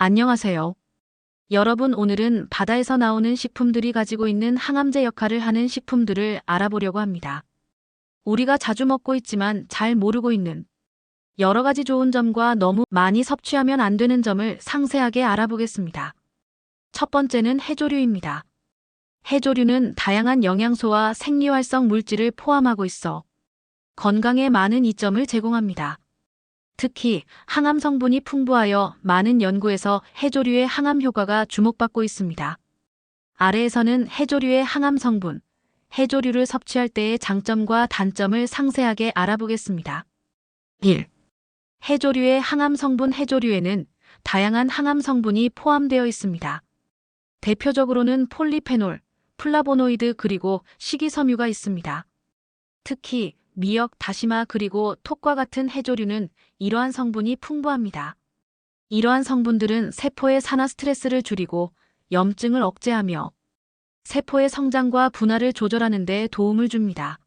안녕하세요. 여러분, 오늘은 바다에서 나오는 식품들이 가지고 있는 항암제 역할을 하는 식품들을 알아보려고 합니다. 우리가 자주 먹고 있지만 잘 모르고 있는 여러 가지 좋은 점과 너무 많이 섭취하면 안 되는 점을 상세하게 알아보겠습니다. 첫 번째는 해조류입니다. 해조류는 다양한 영양소와 생리활성 물질을 포함하고 있어 건강에 많은 이점을 제공합니다. 특히 항암 성분이 풍부하여 많은 연구에서 해조류의 항암 효과가 주목받고 있습니다. 아래에서는 해조류의 항암 성분, 해조류를 섭취할 때의 장점과 단점을 상세하게 알아보겠습니다. 1. 해조류의 항암 성분. 해조류에는 다양한 항암 성분이 포함되어 있습니다. 대표적으로는 폴리페놀, 플라보노이드 그리고 식이섬유가 있습니다. 특히 미역, 다시마 그리고 톡과 같은 해조류는 이러한 성분이 풍부합니다. 이러한 성분들은 세포의 산화 스트레스를 줄이고 염증을 억제하며 세포의 성장과 분할을 조절하는 데 도움을 줍니다.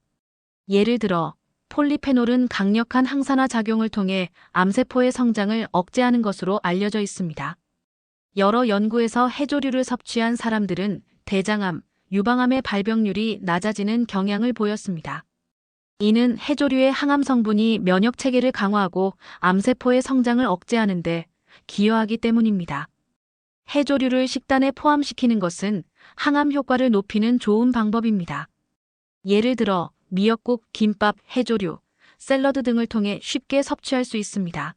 예를 들어 폴리페놀은 강력한 항산화 작용을 통해 암세포의 성장을 억제하는 것으로 알려져 있습니다. 여러 연구에서 해조류를 섭취한 사람들은 대장암, 유방암의 발병률이 낮아지는 경향을 보였습니다. 이는 해조류의 항암 성분이 면역 체계를 강화하고 암세포의 성장을 억제하는 데 기여하기 때문입니다. 해조류를 식단에 포함시키는 것은 항암 효과를 높이는 좋은 방법입니다. 예를 들어 미역국, 김밥, 해조류, 샐러드 등을 통해 쉽게 섭취할 수 있습니다.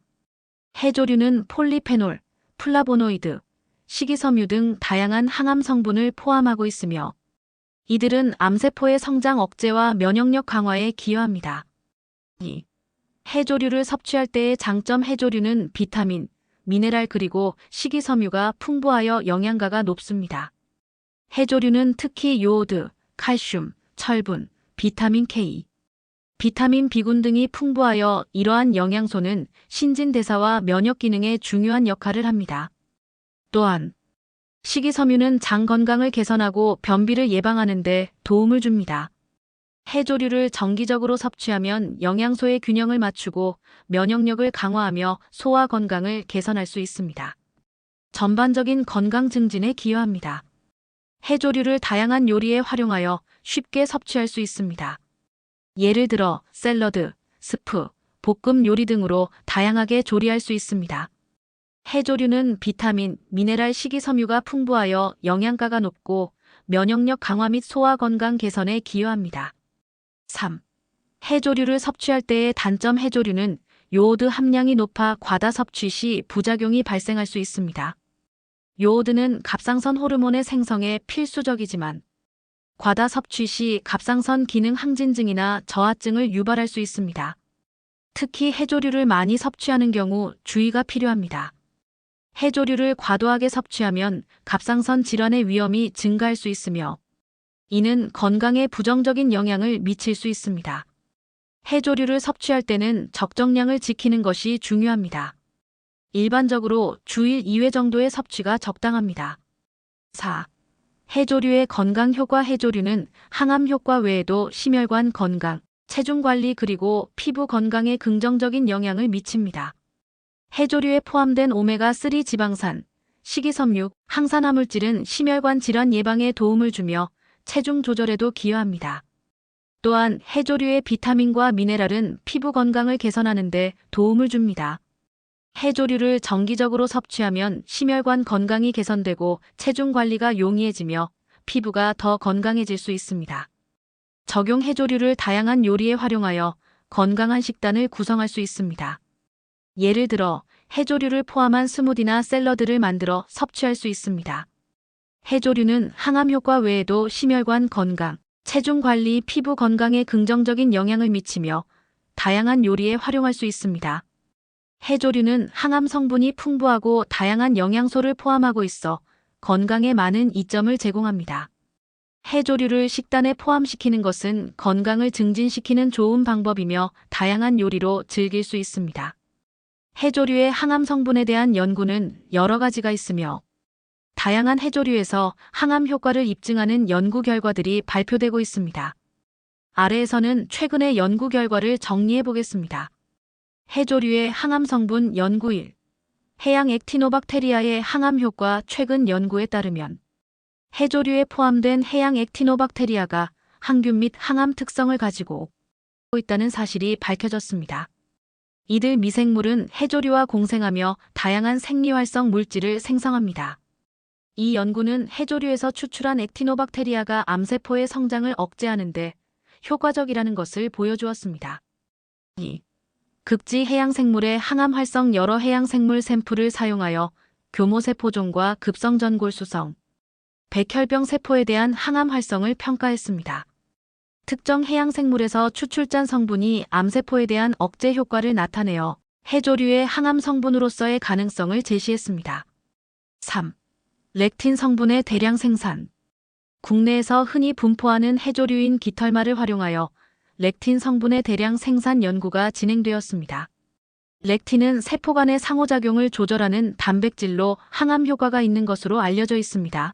해조류는 폴리페놀, 플라보노이드, 식이섬유 등 다양한 항암 성분을 포함하고 있으며 이들은 암세포의 성장 억제와 면역력 강화에 기여합니다. 2. 해조류를 섭취할 때의 장점. 해조류는 비타민, 미네랄 그리고 식이섬유가 풍부하여 영양가가 높습니다. 해조류는 특히 요오드, 칼슘, 철분, 비타민 K, 비타민 B군 등이 풍부하여 이러한 영양소는 신진대사와 면역 기능에 중요한 역할을 합니다. 또한 식이섬유는 장 건강을 개선하고 변비를 예방하는 데 도움을 줍니다. 해조류를 정기적으로 섭취하면 영양소의 균형을 맞추고 면역력을 강화하며 소화 건강을 개선할 수 있습니다. 전반적인 건강 증진에 기여합니다. 해조류를 다양한 요리에 활용하여 쉽게 섭취할 수 있습니다. 예를 들어 샐러드, 스프, 볶음 요리 등으로 다양하게 조리할 수 있습니다. 해조류는 비타민, 미네랄, 식이섬유가 풍부하여 영양가가 높고 면역력 강화 및 소화 건강 개선에 기여합니다. 3. 해조류를 섭취할 때의 단점. 해조류는 요오드 함량이 높아 과다 섭취 시 부작용이 발생할 수 있습니다. 요오드는 갑상선 호르몬의 생성에 필수적이지만 과다 섭취 시 갑상선 기능 항진증이나 저하증을 유발할 수 있습니다. 특히 해조류를 많이 섭취하는 경우 주의가 필요합니다. 해조류를 과도하게 섭취하면 갑상선 질환의 위험이 증가할 수 있으며 이는 건강에 부정적인 영향을 미칠 수 있습니다. 해조류를 섭취할 때는 적정량을 지키는 것이 중요합니다. 일반적으로 주일 2회 정도의 섭취가 적당합니다. 4. 해조류의 건강 효과. 해조류는 항암 효과 외에도 심혈관 건강, 체중 관리 그리고 피부 건강에 긍정적인 영향을 미칩니다. 해조류에 포함된 오메가3 지방산, 식이섬유, 항산화 물질은 심혈관 질환 예방에 도움을 주며 체중 조절에도 기여합니다. 또한 해조류의 비타민과 미네랄은 피부 건강을 개선하는 데 도움을 줍니다. 해조류를 정기적으로 섭취하면 심혈관 건강이 개선되고 체중 관리가 용이해지며 피부가 더 건강해질 수 있습니다. 적용. 해조류를 다양한 요리에 활용하여 건강한 식단을 구성할 수 있습니다. 예를 들어 해조류를 포함한 스무디나 샐러드를 만들어 섭취할 수 있습니다. 해조류는 항암 효과 외에도 심혈관 건강, 체중 관리, 피부 건강에 긍정적인 영향을 미치며 다양한 요리에 활용할 수 있습니다. 해조류는 항암 성분이 풍부하고 다양한 영양소를 포함하고 있어 건강에 많은 이점을 제공합니다. 해조류를 식단에 포함시키는 것은 건강을 증진시키는 좋은 방법이며 다양한 요리로 즐길 수 있습니다. 해조류의 항암 성분에 대한 연구는 여러 가지가 있으며 다양한 해조류에서 항암 효과를 입증하는 연구 결과들이 발표되고 있습니다. 아래에서는 최근의 연구 결과를 정리해 보겠습니다. 해조류의 항암 성분 연구 1. 해양 액티노박테리아의 항암 효과. 최근 연구에 따르면 해조류에 포함된 해양 액티노박테리아가 항균 및 항암 특성을 가지고 있다는 사실이 밝혀졌습니다. 이들 미생물은 해조류와 공생하며 다양한 생리활성 물질을 생성합니다. 이 연구는 해조류에서 추출한 액티노박테리아가 암세포의 성장을 억제하는 데 효과적이라는 것을 보여주었습니다. 2. 극지 해양생물의 항암 활성. 여러 해양생물 샘플을 사용하여 교모세포종과 급성전골수성, 백혈병 세포에 대한 항암 활성을 평가했습니다. 특정 해양생물에서 추출된 성분이 암세포에 대한 억제 효과를 나타내어 해조류의 항암 성분으로서의 가능성을 제시했습니다. 3. 렉틴 성분의 대량 생산. 국내에서 흔히 분포하는 해조류인 깃털말을 활용하여 렉틴 성분의 대량 생산 연구가 진행되었습니다. 렉틴은 세포 간의 상호작용을 조절하는 단백질로 항암 효과가 있는 것으로 알려져 있습니다.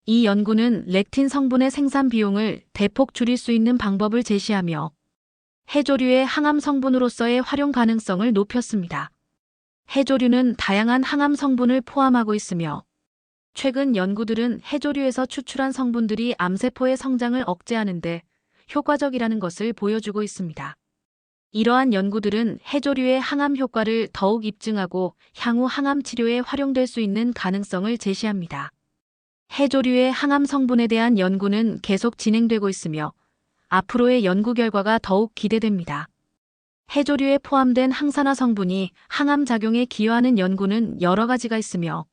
이 연구는 렉틴 성분의 생산 비용을 대폭 줄일 수 있는 방법을 제시하며 해조류의 항암 성분으로서의 활용 가능성을 높였습니다. 해조류는 다양한 항암 성분을 포함하고 있으며 최근 연구들은 해조류에서 추출한 성분들이 암세포의 성장을 억제하는 데 효과적이라는 것을 보여주고 있습니다. 이러한 연구들은 해조류의 항암 효과를 더욱 입증하고 향후 항암 치료에 활용될 수 있는 가능성을 제시합니다. 해조류의 항암 성분에 대한 연구는 계속 진행되고 있으며 앞으로의 연구 결과가 더욱 기대됩니다. 해조류에 포함된 항산화 성분이 항암 작용에 기여하는 연구는 여러 가지가 있으며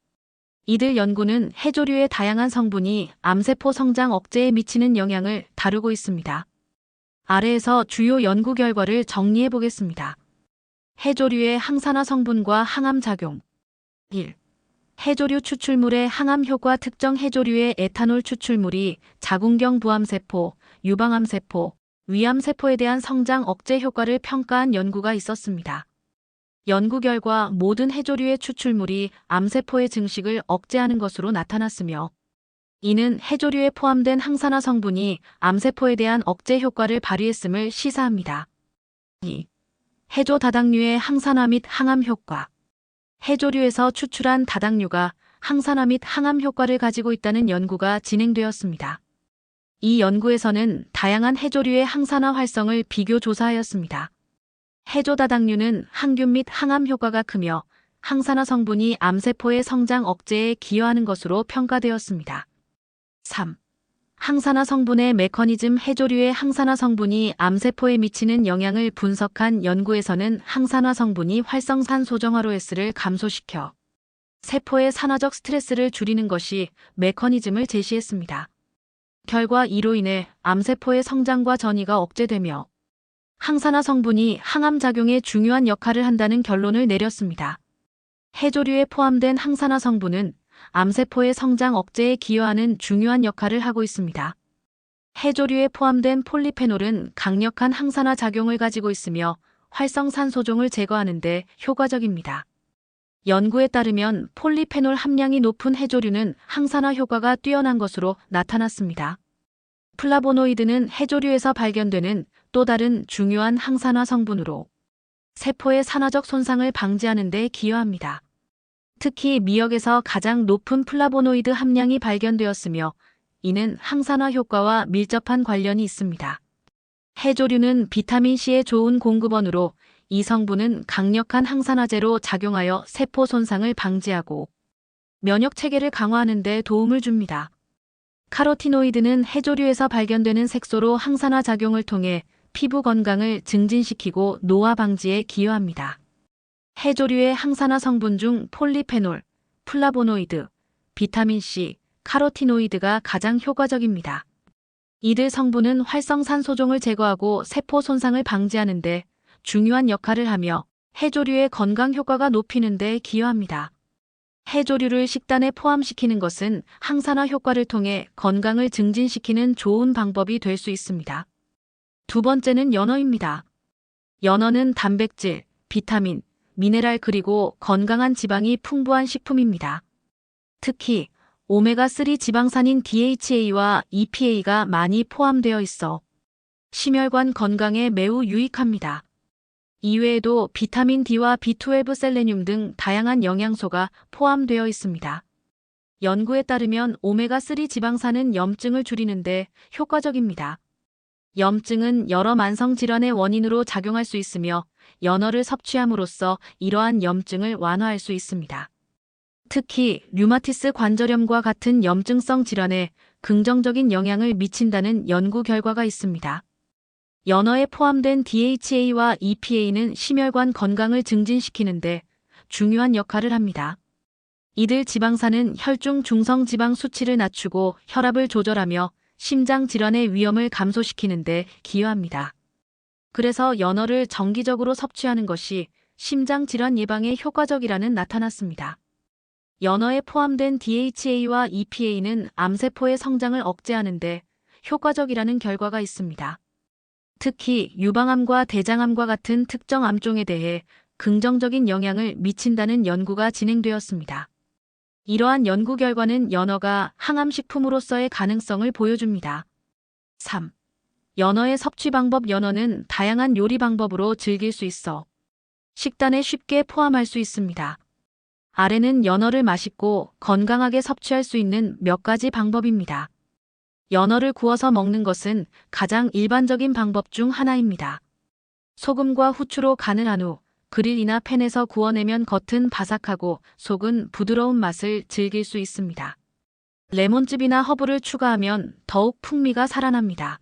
이들 연구는 해조류의 다양한 성분이 암세포 성장 억제에 미치는 영향을 다루고 있습니다. 아래에서 주요 연구 결과를 정리해 보겠습니다. 해조류의 항산화 성분과 항암 작용. 1. 해조류 추출물의 항암 효과. 특정 해조류의 에탄올 추출물이 자궁경 부암세포, 유방암세포, 위암세포에 대한 성장 억제 효과를 평가한 연구가 있었습니다. 연구 결과 모든 해조류의 추출물이 암세포의 증식을 억제하는 것으로 나타났으며 이는 해조류에 포함된 항산화 성분이 암세포에 대한 억제 효과를 발휘했음을 시사합니다. 2. 해조 다당류의 항산화 및 항암 효과. 해조류에서 추출한 다당류가 항산화 및 항암 효과를 가지고 있다는 연구가 진행되었습니다. 이 연구에서는 다양한 해조류의 항산화 활성을 비교 조사하였습니다. 해조 다당류는 항균 및 항암 효과가 크며 항산화 성분이 암세포의 성장 억제에 기여하는 것으로 평가되었습니다. 3. 항산화 성분의 메커니즘. 해조류의 항산화 성분이 암세포에 미치는 영향을 분석한 연구에서는 항산화 성분이 활성산소 정화로 S를 감소시켜 세포의 산화적 스트레스를 줄이는 것이 메커니즘을 제시했습니다. 결과 이로 인해 암세포의 성장과 전이가 억제되며 항산화 성분이 항암 작용에 중요한 역할을 한다는 결론을 내렸습니다. 해조류에 포함된 항산화 성분은 암세포의 성장 억제에 기여하는 중요한 역할을 하고 있습니다. 해조류에 포함된 폴리페놀은 강력한 항산화 작용을 가지고 있으며 활성산소종을 제거하는 데 효과적입니다. 연구에 따르면 폴리페놀 함량이 높은 해조류는 항산화 효과가 뛰어난 것으로 나타났습니다. 플라보노이드는 해조류에서 발견되는 또 다른 중요한 항산화 성분으로 세포의 산화적 손상을 방지하는 데 기여합니다. 특히 미역에서 가장 높은 플라보노이드 함량이 발견되었으며 이는 항산화 효과와 밀접한 관련이 있습니다. 해조류는 비타민C의 좋은 공급원으로 이 성분은 강력한 항산화제로 작용하여 세포 손상을 방지하고 면역 체계를 강화하는 데 도움을 줍니다. 카로티노이드는 해조류에서 발견되는 색소로 항산화 작용을 통해 피부 건강을 증진시키고 노화 방지에 기여합니다. 해조류의 항산화 성분 중 폴리페놀, 플라보노이드, 비타민C, 카로티노이드가 가장 효과적입니다. 이들 성분은 활성산소종을 제거하고 세포 손상을 방지하는 데 중요한 역할을 하며 해조류의 건강 효과가 높이는 데 기여합니다. 해조류를 식단에 포함시키는 것은 항산화 효과를 통해 건강을 증진시키는 좋은 방법이 될 수 있습니다. 두 번째는 연어입니다. 연어는 단백질, 비타민, 미네랄 그리고 건강한 지방이 풍부한 식품입니다. 특히 오메가3 지방산인 DHA와 EPA가 많이 포함되어 있어 심혈관 건강에 매우 유익합니다. 이외에도 비타민 D와 B12, 셀레늄 등 다양한 영양소가 포함되어 있습니다. 연구에 따르면 오메가3 지방산은 염증을 줄이는데 효과적입니다. 염증은 여러 만성 질환의 원인으로 작용할 수 있으며 연어를 섭취함으로써 이러한 염증을 완화할 수 있습니다. 특히 류마티스 관절염과 같은 염증성 질환에 긍정적인 영향을 미친다는 연구 결과가 있습니다. 연어에 포함된 DHA와 EPA는 심혈관 건강을 증진시키는데 중요한 역할을 합니다. 이들 지방산은 혈중 중성 지방 수치를 낮추고 혈압을 조절하며 심장 질환의 위험을 감소시키는 데 기여합니다. 그래서 연어를 정기적으로 섭취하는 것이 심장 질환 예방에 효과적이라는 나타났습니다. 연어에 포함된 DHA와 EPA는 암세포의 성장을 억제하는 데 효과적이라는 결과가 있습니다. 특히 유방암과 대장암과 같은 특정 암종에 대해 긍정적인 영향을 미친다는 연구가 진행되었습니다. 이러한 연구 결과는 연어가 항암식품으로서의 가능성을 보여줍니다. 3. 연어의 섭취 방법. 연어는 다양한 요리 방법으로 즐길 수 있어 식단에 쉽게 포함할 수 있습니다. 아래는 연어를 맛있고 건강하게 섭취할 수 있는 몇 가지 방법입니다. 연어를 구워서 먹는 것은 가장 일반적인 방법 중 하나입니다. 소금과 후추로 간을 한 후 그릴이나 팬에서 구워내면 겉은 바삭하고 속은 부드러운 맛을 즐길 수 있습니다. 레몬즙이나 허브를 추가하면 더욱 풍미가 살아납니다.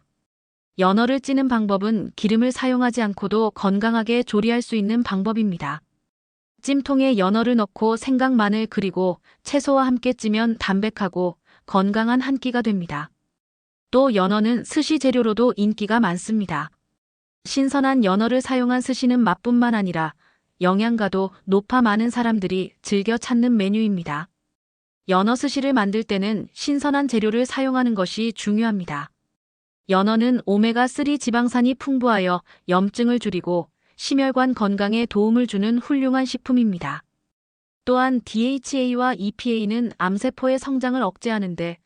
연어를 찌는 방법은 기름을 사용하지 않고도 건강하게 조리할 수 있는 방법입니다. 찜통에 연어를 넣고 생강, 마늘 그리고 채소와 함께 찌면 담백하고 건강한 한 끼가 됩니다. 또 연어는 스시 재료로도 인기가 많습니다. 신선한 연어를 사용한 스시는 맛뿐만 아니라 영양가도 높아 많은 사람들이 즐겨 찾는 메뉴입니다. 연어 스시를 만들 때는 신선한 재료를 사용하는 것이 중요합니다. 연어는 오메가3 지방산이 풍부하여 염증을 줄이고 심혈관 건강에 도움을 주는 훌륭한 식품입니다. 또한 DHA와 EPA는 암세포의 성장을 억제하는 데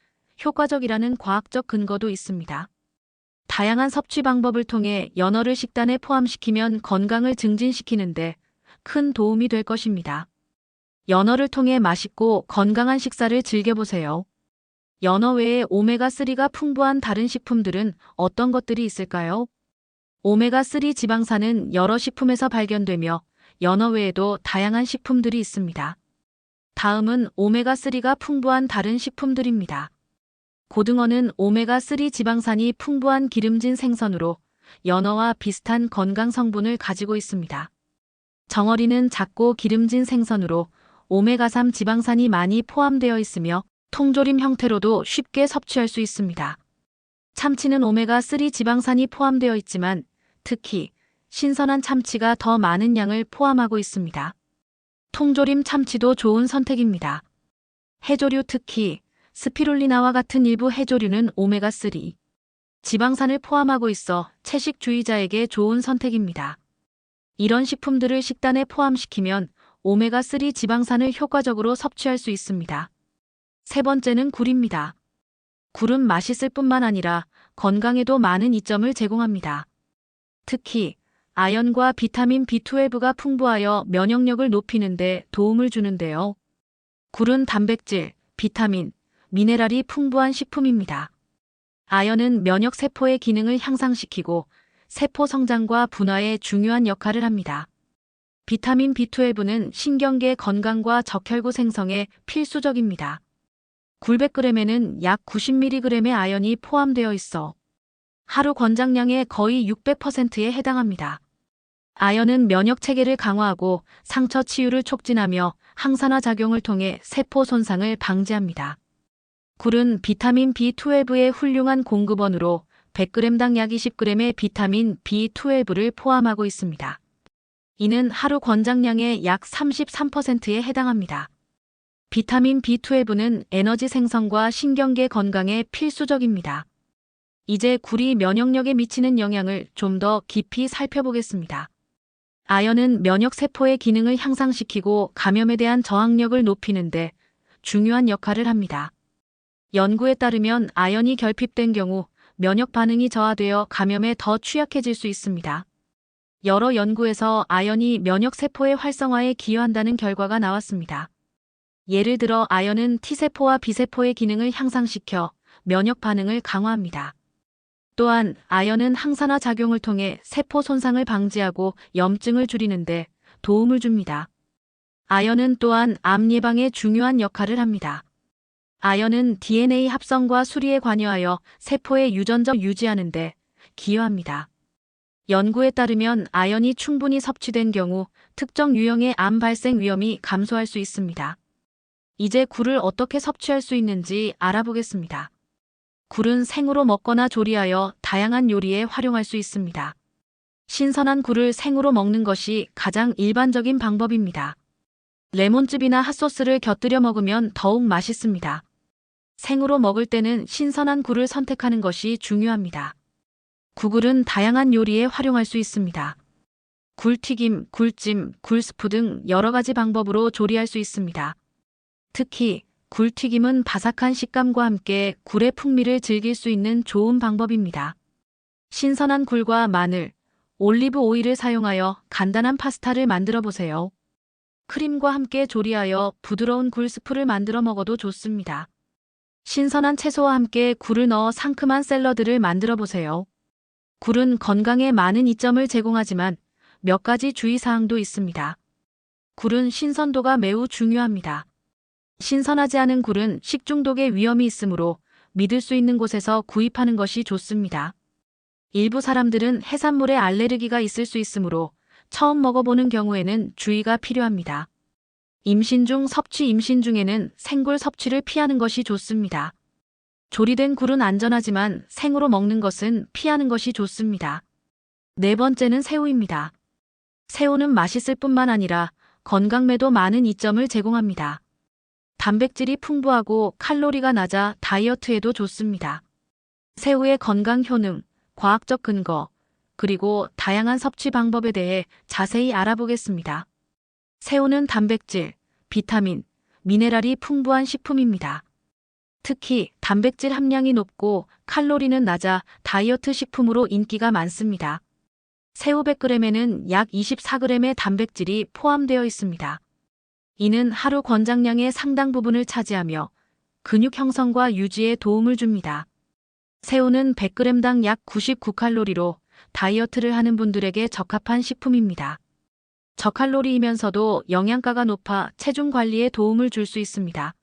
효과적이라는 과학적 근거도 있습니다. 다양한 섭취 방법을 통해 연어를 식단에 포함시키면 건강을 증진시키는데 큰 도움이 될 것입니다. 연어를 통해 맛있고 건강한 식사를 즐겨보세요. 연어 외에 오메가3가 풍부한 다른 식품들은 어떤 것들이 있을까요? 오메가3 지방산은 여러 식품에서 발견되며 연어 외에도 다양한 식품들이 있습니다. 다음은 오메가3가 풍부한 다른 식품들입니다. 고등어는 오메가3 지방산이 풍부한 기름진 생선으로 연어와 비슷한 건강 성분을 가지고 있습니다. 정어리는 작고 기름진 생선으로 오메가3 지방산이 많이 포함되어 있으며 통조림 형태로도 쉽게 섭취할 수 있습니다. 참치는 오메가3 지방산이 포함되어 있지만 특히 신선한 참치가 더 많은 양을 포함하고 있습니다. 통조림 참치도 좋은 선택입니다. 해조류, 특히 스피룰리나와 같은 일부 해조류는 오메가3 지방산을 포함하고 있어 채식주의자에게 좋은 선택입니다. 이런 식품들을 식단에 포함시키면 오메가3 지방산을 효과적으로 섭취할 수 있습니다. 세 번째는 굴입니다. 굴은 맛있을 뿐만 아니라 건강에도 많은 이점을 제공합니다. 특히 아연과 비타민 B12가 풍부하여 면역력을 높이는 데 도움을 주는데요. 굴은 단백질, 비타민, 미네랄이 풍부한 식품입니다. 아연은 면역세포의 기능을 향상시키고 세포 성장과 분화에 중요한 역할을 합니다. 비타민 B12는 신경계 건강과 적혈구 생성에 필수적입니다. 굴 100g에는 약 90mg의 아연이 포함되어 있어 하루 권장량의 거의 600%에 해당합니다. 아연은 면역체계를 강화하고 상처 치유를 촉진하며 항산화 작용을 통해 세포 손상을 방지합니다. 굴은 비타민 B12의 훌륭한 공급원으로 100g당 약 20g의 비타민 B12를 포함하고 있습니다. 이는 하루 권장량의 약 33%에 해당합니다. 비타민 B12는 에너지 생성과 신경계 건강에 필수적입니다. 이제 굴이 면역력에 미치는 영향을 좀 더 깊이 살펴보겠습니다. 아연은 면역세포의 기능을 향상시키고 감염에 대한 저항력을 높이는 데 중요한 역할을 합니다. 연구에 따르면 아연이 결핍된 경우 면역 반응이 저하되어 감염에 더 취약해질 수 있습니다. 여러 연구에서 아연이 면역세포의 활성화에 기여한다는 결과가 나왔습니다. 예를 들어 아연은 T세포와 B세포의 기능을 향상시켜 면역 반응을 강화합니다. 또한 아연은 항산화 작용을 통해 세포 손상을 방지하고 염증을 줄이는데 도움을 줍니다. 아연은 또한 암 예방에 중요한 역할을 합니다. 아연은 DNA 합성과 수리에 관여하여 세포의 유전적 유지하는 데 기여합니다. 연구에 따르면 아연이 충분히 섭취된 경우 특정 유형의 암 발생 위험이 감소할 수 있습니다. 이제 굴을 어떻게 섭취할 수 있는지 알아보겠습니다. 굴은 생으로 먹거나 조리하여 다양한 요리에 활용할 수 있습니다. 신선한 굴을 생으로 먹는 것이 가장 일반적인 방법입니다. 레몬즙이나 핫소스를 곁들여 먹으면 더욱 맛있습니다. 생으로 먹을 때는 신선한 굴을 선택하는 것이 중요합니다. 굴은 다양한 요리에 활용할 수 있습니다. 굴튀김, 굴찜, 굴스프 등 여러 가지 방법으로 조리할 수 있습니다. 특히 굴튀김은 바삭한 식감과 함께 굴의 풍미를 즐길 수 있는 좋은 방법입니다. 신선한 굴과 마늘, 올리브 오일을 사용하여 간단한 파스타를 만들어 보세요. 크림과 함께 조리하여 부드러운 굴스프를 만들어 먹어도 좋습니다. 신선한 채소와 함께 굴을 넣어 상큼한 샐러드를 만들어 보세요. 굴은 건강에 많은 이점을 제공하지만 몇 가지 주의사항도 있습니다. 굴은 신선도가 매우 중요합니다. 신선하지 않은 굴은 식중독의 위험이 있으므로 믿을 수 있는 곳에서 구입하는 것이 좋습니다. 일부 사람들은 해산물에 알레르기가 있을 수 있으므로 처음 먹어보는 경우에는 주의가 필요합니다. 임신 중에는 생굴 섭취를 피하는 것이 좋습니다. 조리된 굴은 안전하지만 생으로 먹는 것은 피하는 것이 좋습니다. 네 번째는 새우입니다. 새우는 맛있을 뿐만 아니라 건강에도 많은 이점을 제공합니다. 단백질이 풍부하고 칼로리가 낮아 다이어트에도 좋습니다. 새우의 건강 효능, 과학적 근거, 그리고 다양한 섭취 방법에 대해 자세히 알아보겠습니다. 새우는 단백질, 비타민, 미네랄이 풍부한 식품입니다. 특히 단백질 함량이 높고 칼로리는 낮아 다이어트 식품으로 인기가 많습니다. 새우 100g에는 약 24g의 단백질이 포함되어 있습니다. 이는 하루 권장량의 상당 부분을 차지하며 근육 형성과 유지에 도움을 줍니다. 새우는 100g당 약 99칼로리로 다이어트를 하는 분들에게 적합한 식품입니다. 저칼로리이면서도 영양가가 높아 체중 관리에 도움을 줄 수 있습니다.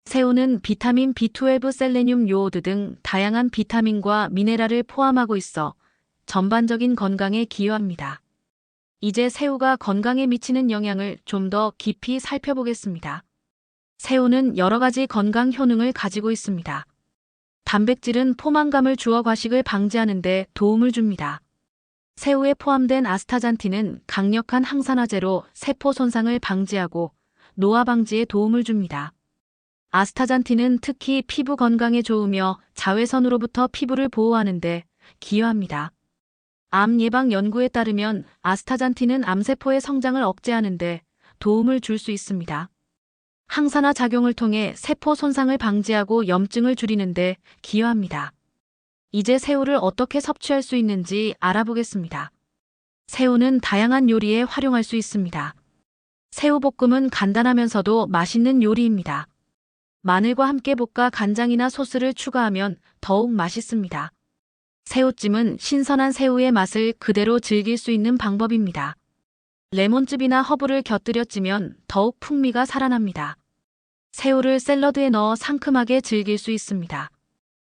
새우는 비타민 B12, 셀레늄, 요오드 등 다양한 비타민과 미네랄을 포함하고 있어 전반적인 건강에 기여합니다. 이제 새우가 건강에 미치는 영향을 좀 더 깊이 살펴보겠습니다. 새우는 여러 가지 건강 효능을 가지고 있습니다. 단백질은 포만감을 주어 과식을 방지하는 데 도움을 줍니다. 새우에 포함된 아스타잔틴은 강력한 항산화제로 세포 손상을 방지하고 노화 방지에 도움을 줍니다. 아스타잔틴은 특히 피부 건강에 좋으며 자외선으로부터 피부를 보호하는 데 기여합니다. 암 예방 연구에 따르면 아스타잔틴은 암세포의 성장을 억제하는 데 도움을 줄 수 있습니다. 항산화 작용을 통해 세포 손상을 방지하고 염증을 줄이는 데 기여합니다. 이제 새우를 어떻게 섭취할 수 있는지 알아보겠습니다. 새우는 다양한 요리에 활용할 수 있습니다. 새우볶음은 간단하면서도 맛있는 요리입니다. 마늘과 함께 볶아 간장이나 소스를 추가하면 더욱 맛있습니다. 새우찜은 신선한 새우의 맛을 그대로 즐길 수 있는 방법입니다. 레몬즙이나 허브를 곁들여 찌면 더욱 풍미가 살아납니다. 새우를 샐러드에 넣어 상큼하게 즐길 수 있습니다.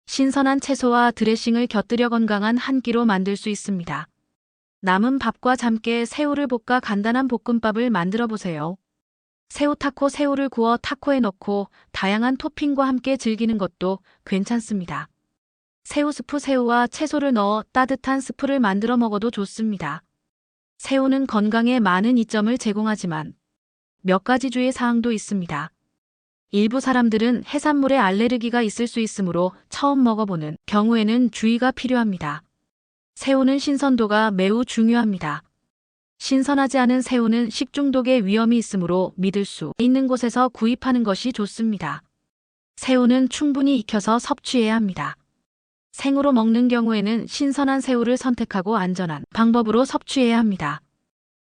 신선한 채소와 드레싱을 곁들여 건강한 한 끼로 만들 수 있습니다. 남은 밥과 함께 새우를 볶아 간단한 볶음밥을 만들어 보세요. 새우 타코, 새우를 구워 타코에 넣고 다양한 토핑과 함께 즐기는 것도 괜찮습니다. 새우 스프, 새우와 채소를 넣어 따뜻한 스프를 만들어 먹어도 좋습니다. 새우는 건강에 많은 이점을 제공하지만 몇 가지 주의 사항도 있습니다. 일부 사람들은 해산물에 알레르기가 있을 수 있으므로 처음 먹어보는 경우에는 주의가 필요합니다. 새우는 신선도가 매우 중요합니다. 신선하지 않은 새우는 식중독의 위험이 있으므로 믿을 수 있는 곳에서 구입하는 것이 좋습니다. 새우는 충분히 익혀서 섭취해야 합니다. 생으로 먹는 경우에는 신선한 새우를 선택하고 안전한 방법으로 섭취해야 합니다.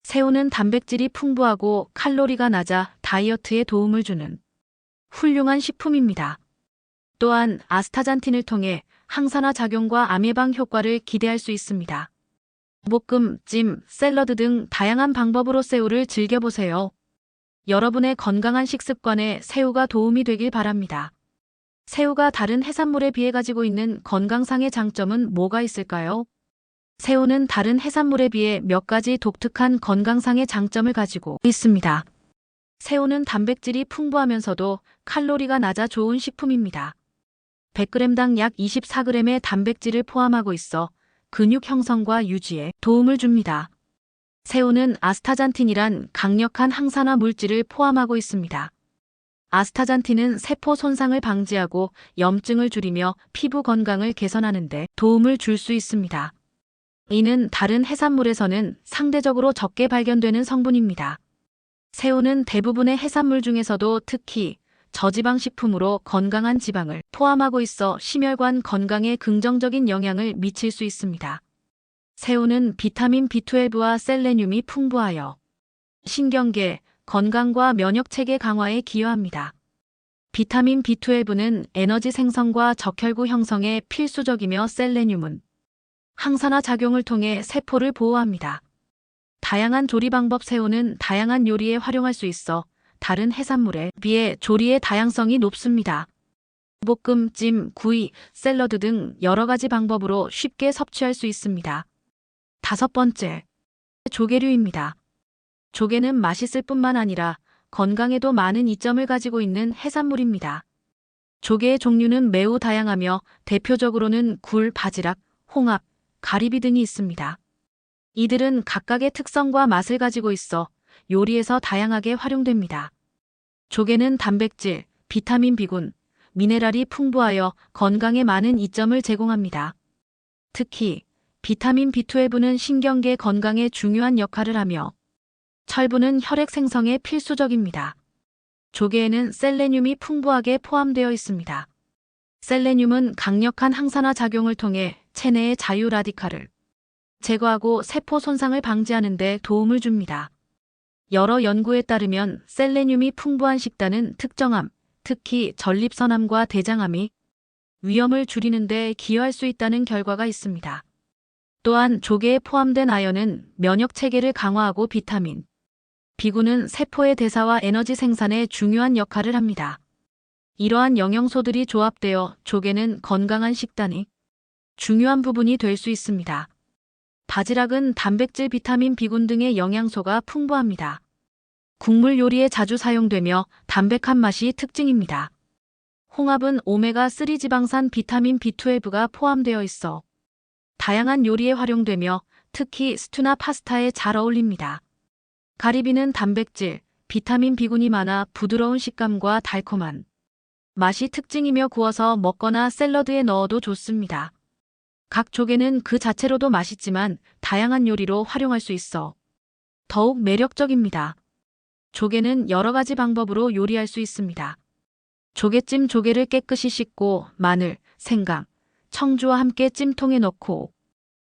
새우는 단백질이 풍부하고 칼로리가 낮아 다이어트에 도움을 주는 훌륭한 식품입니다. 또한 아스타잔틴을 통해 항산화 작용과 암 예방 효과를 기대할 수 있습니다. 볶음, 찜, 샐러드 등 다양한 방법으로 새우를 즐겨보세요. 여러분의 건강한 식습관에 새우가 도움이 되길 바랍니다. 새우가 다른 해산물에 비해 가지고 있는 건강상의 장점은 뭐가 있을까요? 새우는 다른 해산물에 비해 몇 가지 독특한 건강상의 장점을 가지고 있습니다. 새우는 단백질이 풍부하면서도 칼로리가 낮아 좋은 식품입니다. 100g당 약 24g의 단백질을 포함하고 있어 근육 형성과 유지에 도움을 줍니다. 새우는 아스타잔틴이란 강력한 항산화 물질을 포함하고 있습니다. 아스타잔틴은 세포 손상을 방지하고 염증을 줄이며 피부 건강을 개선하는 데 도움을 줄 수 있습니다. 이는 다른 해산물에서는 상대적으로 적게 발견되는 성분입니다. 새우는 대부분의 해산물 중에서도 특히 저지방 식품으로 건강한 지방을 포함하고 있어 심혈관 건강에 긍정적인 영향을 미칠 수 있습니다. 새우는 비타민 B12와 셀레늄이 풍부하여 신경계, 건강과 면역체계 강화에 기여합니다. 비타민 B12는 에너지 생성과 적혈구 형성에 필수적이며 셀레늄은 항산화 작용을 통해 세포를 보호합니다. 다양한 조리 방법 새우는 다양한 요리에 활용할 수 있어 다른 해산물에 비해 조리의 다양성이 높습니다. 볶음, 찜, 구이, 샐러드 등 여러 가지 방법으로 쉽게 섭취할 수 있습니다. 5번째, 조개류입니다. 조개는 맛있을 뿐만 아니라 건강에도 많은 이점을 가지고 있는 해산물입니다. 조개의 종류는 매우 다양하며 대표적으로는 굴, 바지락, 홍합, 가리비 등이 있습니다. 이들은 각각의 특성과 맛을 가지고 있어 요리에서 다양하게 활용됩니다. 조개는 단백질, 비타민 B군, 미네랄이 풍부하여 건강에 많은 이점을 제공합니다. 특히 비타민 B12는 신경계 건강에 중요한 역할을 하며 철분은 혈액 생성에 필수적입니다. 조개에는 셀레늄이 풍부하게 포함되어 있습니다. 셀레늄은 강력한 항산화 작용을 통해 체내의 자유 라디칼을 제거하고 세포 손상을 방지하는 데 도움을 줍니다. 여러 연구에 따르면 셀레늄이 풍부한 식단은 특정암, 특히 전립선암과 대장암이 위험을 줄이는 데 기여할 수 있다는 결과가 있습니다. 또한 조개에 포함된 아연은 면역 체계를 강화하고 비타민 B군은 세포의 대사와 에너지 생산에 중요한 역할을 합니다. 이러한 영양소들이 조합되어 조개는 건강한 식단이 중요한 부분이 될 수 있습니다. 바지락은 단백질, 비타민 B군 등의 영양소가 풍부합니다. 국물 요리에 자주 사용되며 담백한 맛이 특징입니다. 홍합은 오메가3 지방산 비타민 B12가 포함되어 있어 다양한 요리에 활용되며 특히 스튜나 파스타에 잘 어울립니다. 가리비는 단백질, 비타민 B군이 많아 부드러운 식감과 달콤한 맛이 특징이며 구워서 먹거나 샐러드에 넣어도 좋습니다. 각 조개는 그 자체로도 맛있지만 다양한 요리로 활용할 수 있어 더욱 매력적입니다. 조개는 여러 가지 방법으로 요리할 수 있습니다. 조개찜 조개를 깨끗이 씻고 마늘, 생강, 청주와 함께 찜통에 넣고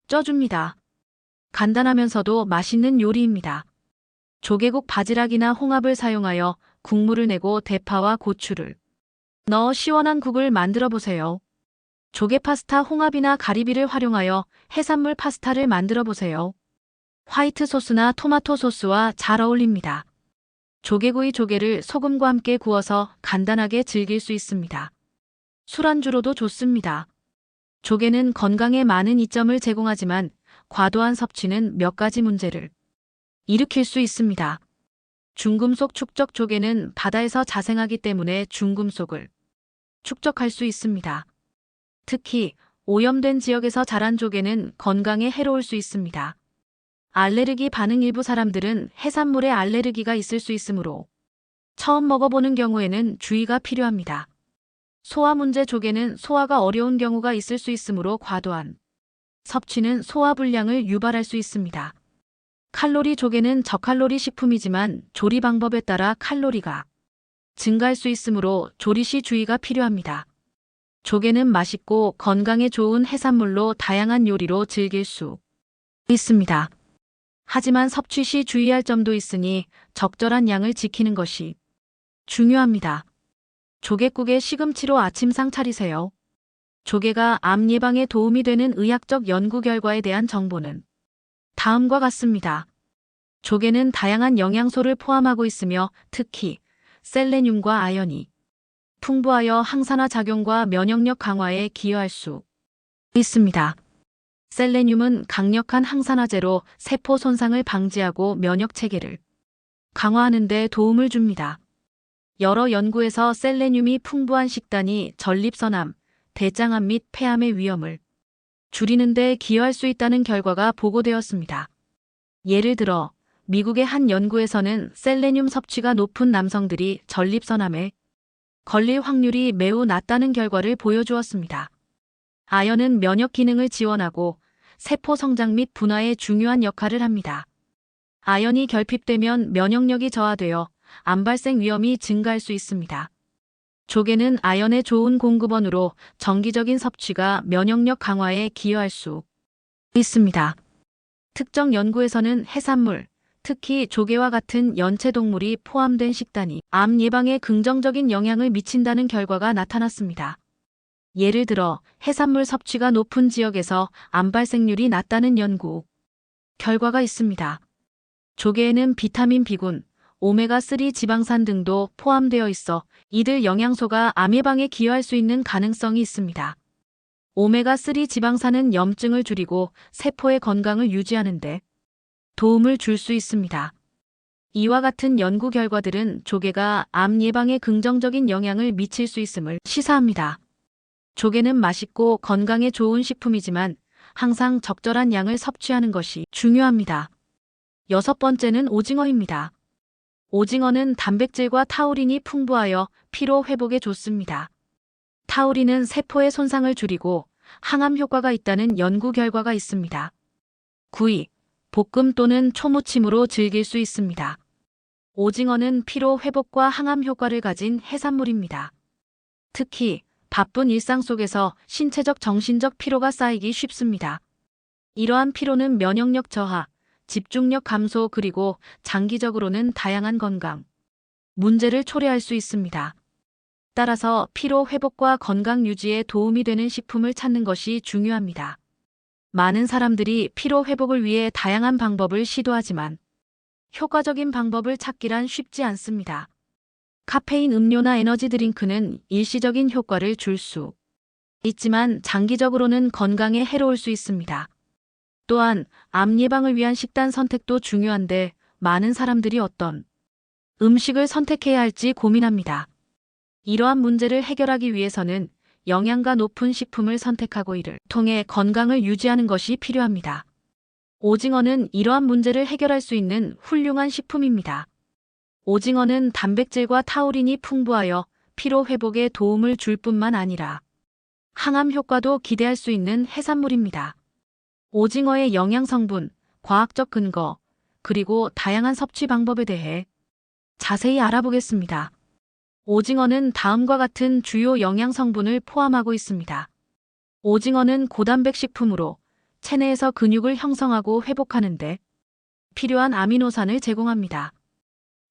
쪄줍니다. 간단하면서도 맛있는 요리입니다. 조개국 바지락이나 홍합을 사용하여 국물을 내고 대파와 고추를 넣어 시원한 국을 만들어 보세요. 조개 파스타, 홍합이나 가리비를 활용하여 해산물 파스타를 만들어 보세요. 화이트 소스나 토마토 소스와 잘 어울립니다. 조개구이 조개를 소금과 함께 구워서 간단하게 즐길 수 있습니다. 술안주로도 좋습니다. 조개는 건강에 많은 이점을 제공하지만 과도한 섭취는 몇 가지 문제를 일으킬 수 있습니다. 중금속 축적 조개는 바다에서 자생하기 때문에 중금속을 축적할 수 있습니다. 특히 오염된 지역에서 자란 조개는 건강에 해로울 수 있습니다. 알레르기 반응 일부 사람들은 해산물에 알레르기가 있을 수 있으므로 처음 먹어보는 경우에는 주의가 필요합니다. 소화 문제 조개는 소화가 어려운 경우가 있을 수 있으므로 과도한 섭취는 소화불량을 유발할 수 있습니다. 칼로리 조개는 저칼로리 식품이지만 조리 방법에 따라 칼로리가 증가할 수 있으므로 조리 시 주의가 필요합니다. 조개는 맛있고 건강에 좋은 해산물로 다양한 요리로 즐길 수 있습니다. 하지만 섭취 시 주의할 점도 있으니 적절한 양을 지키는 것이 중요합니다. 조개국에 시금치로 아침상 차리세요. 조개가 암 예방에 도움이 되는 의학적 연구 결과에 대한 정보는 다음과 같습니다. 조개는 다양한 영양소를 포함하고 있으며 특히 셀레늄과 아연이 풍부하여 항산화 작용과 면역력 강화에 기여할 수 있습니다. 셀레늄은 강력한 항산화제로 세포 손상을 방지하고 면역 체계를 강화하는 데 도움을 줍니다. 여러 연구에서 셀레늄이 풍부한 식단이 전립선암, 대장암 및 폐암의 위험을 줄이는 데 기여할 수 있다는 결과가 보고되었습니다. 예를 들어 미국의 한 연구에서는 셀레늄 섭취가 높은 남성들이 전립선암에 걸릴 확률이 매우 낮다는 결과를 보여주었습니다. 아연은 면역 기능을 지원하고 세포 성장 및 분화에 중요한 역할을 합니다. 아연이 결핍되면 면역력이 저하되어 암 발생 위험이 증가할 수 있습니다. 조개는 아연의 좋은 공급원으로 정기적인 섭취가 면역력 강화에 기여할 수 있습니다. 특정 연구에서는 해산물, 특히 조개와 같은 연체동물이 포함된 식단이 암 예방에 긍정적인 영향을 미친다는 결과가 나타났습니다. 예를 들어 해산물 섭취가 높은 지역에서 암 발생률이 낮다는 연구 결과가 있습니다. 조개에는 비타민 B군, 오메가3 지방산 등도 포함되어 있어 이들 영양소가 암 예방에 기여할 수 있는 가능성이 있습니다. 오메가3 지방산은 염증을 줄이고 세포의 건강을 유지하는 데 도움을 줄 수 있습니다. 이와 같은 연구 결과들은 조개가 암 예방에 긍정적인 영향을 미칠 수 있음을 시사합니다. 조개는 맛있고 건강에 좋은 식품이지만 항상 적절한 양을 섭취하는 것이 중요합니다. 여섯 번째는 오징어입니다. 오징어는 단백질과 타우린이 풍부하여 피로 회복에 좋습니다. 타우린은 세포의 손상을 줄이고 항암 효과가 있다는 연구 결과가 있습니다. 구이, 볶음 또는 초무침으로 즐길 수 있습니다. 오징어는 피로 회복과 항암 효과를 가진 해산물입니다. 특히 바쁜 일상 속에서 신체적 정신적 피로가 쌓이기 쉽습니다. 이러한 피로는 면역력 저하, 집중력 감소 그리고 장기적으로는 다양한 건강 문제를 초래할 수 있습니다. 따라서 피로 회복과 건강 유지에 도움이 되는 식품을 찾는 것이 중요합니다. 많은 사람들이 피로 회복을 위해 다양한 방법을 시도하지만 효과적인 방법을 찾기란 쉽지 않습니다. 카페인 음료나 에너지 드링크는 일시적인 효과를 줄 수 있지만 장기적으로는 건강에 해로울 수 있습니다. 또한 암 예방을 위한 식단 선택도 중요한데 많은 사람들이 어떤 음식을 선택해야 할지 고민합니다. 이러한 문제를 해결하기 위해서는 영양가 높은 식품을 선택하고 이를 통해 건강을 유지하는 것이 필요합니다. 오징어는 이러한 문제를 해결할 수 있는 훌륭한 식품입니다. 오징어는 단백질과 타우린이 풍부하여 피로 회복에 도움을 줄 뿐만 아니라 항암 효과도 기대할 수 있는 해산물입니다. 오징어의 영양 성분, 과학적 근거, 그리고 다양한 섭취 방법에 대해 자세히 알아보겠습니다. 오징어는 다음과 같은 주요 영양 성분을 포함하고 있습니다. 오징어는 고단백 식품으로 체내에서 근육을 형성하고 회복하는 데 필요한 아미노산을 제공합니다.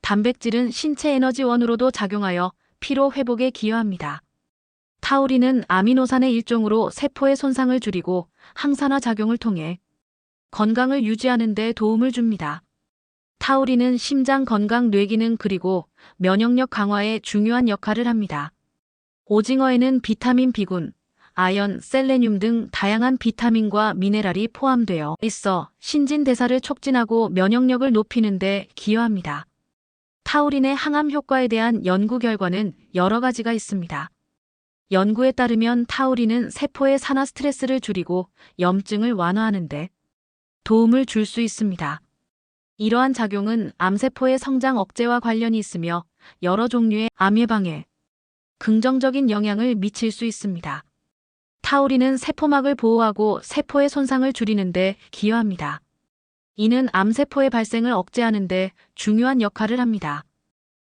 단백질은 신체 에너지원으로도 작용하여 피로 회복에 기여합니다. 타우린은 아미노산의 일종으로 세포의 손상을 줄이고 항산화 작용을 통해 건강을 유지하는 데 도움을 줍니다. 타우린은 심장 건강, 뇌기능 그리고 면역력 강화에 중요한 역할을 합니다. 오징어에는 비타민 B군, 아연, 셀레늄 등 다양한 비타민과 미네랄이 포함되어 있어 신진대사를 촉진하고 면역력을 높이는 데 기여합니다. 타우린의 항암 효과에 대한 연구 결과는 여러 가지가 있습니다. 연구에 따르면 타우린은 세포의 산화 스트레스를 줄이고 염증을 완화하는 데 도움을 줄 수 있습니다. 이러한 작용은 암세포의 성장 억제와 관련이 있으며 여러 종류의 암 예방에 긍정적인 영향을 미칠 수 있습니다. 타우린은 세포막을 보호하고 세포의 손상을 줄이는 데 기여합니다. 이는 암세포의 발생을 억제하는 데 중요한 역할을 합니다.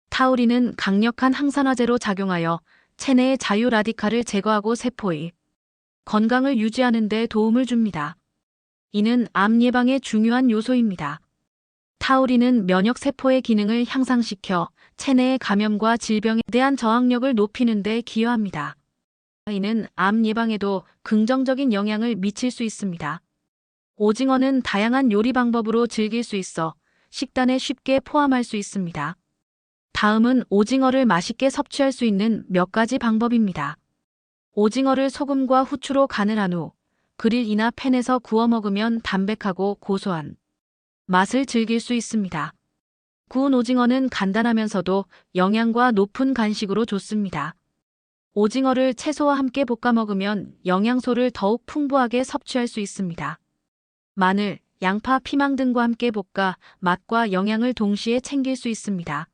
타우린은 강력한 항산화제로 작용하여 체내의 자유 라디칼을 제거하고 세포의 건강을 유지하는 데 도움을 줍니다. 이는 암 예방에 중요한 요소입니다. 타우린은 면역 세포의 기능을 향상시켜 체내의 감염과 질병에 대한 저항력을 높이는 데 기여합니다. 이는 암 예방에도 긍정적인 영향을 미칠 수 있습니다. 오징어는 다양한 요리 방법으로 즐길 수 있어 식단에 쉽게 포함할 수 있습니다. 다음은 오징어를 맛있게 섭취할 수 있는 몇 가지 방법입니다. 오징어를 소금과 후추로 간을 한 후 그릴이나 팬에서 구워 먹으면 담백하고 고소한 맛을 즐길 수 있습니다. 구운 오징어는 간단하면서도 영양가 높은 간식으로 좋습니다. 오징어를 채소와 함께 볶아 먹으면 영양소를 더욱 풍부하게 섭취할 수 있습니다. 마늘, 양파, 피망 등과 함께 볶아 맛과 영양을 동시에 챙길 수 있습니다.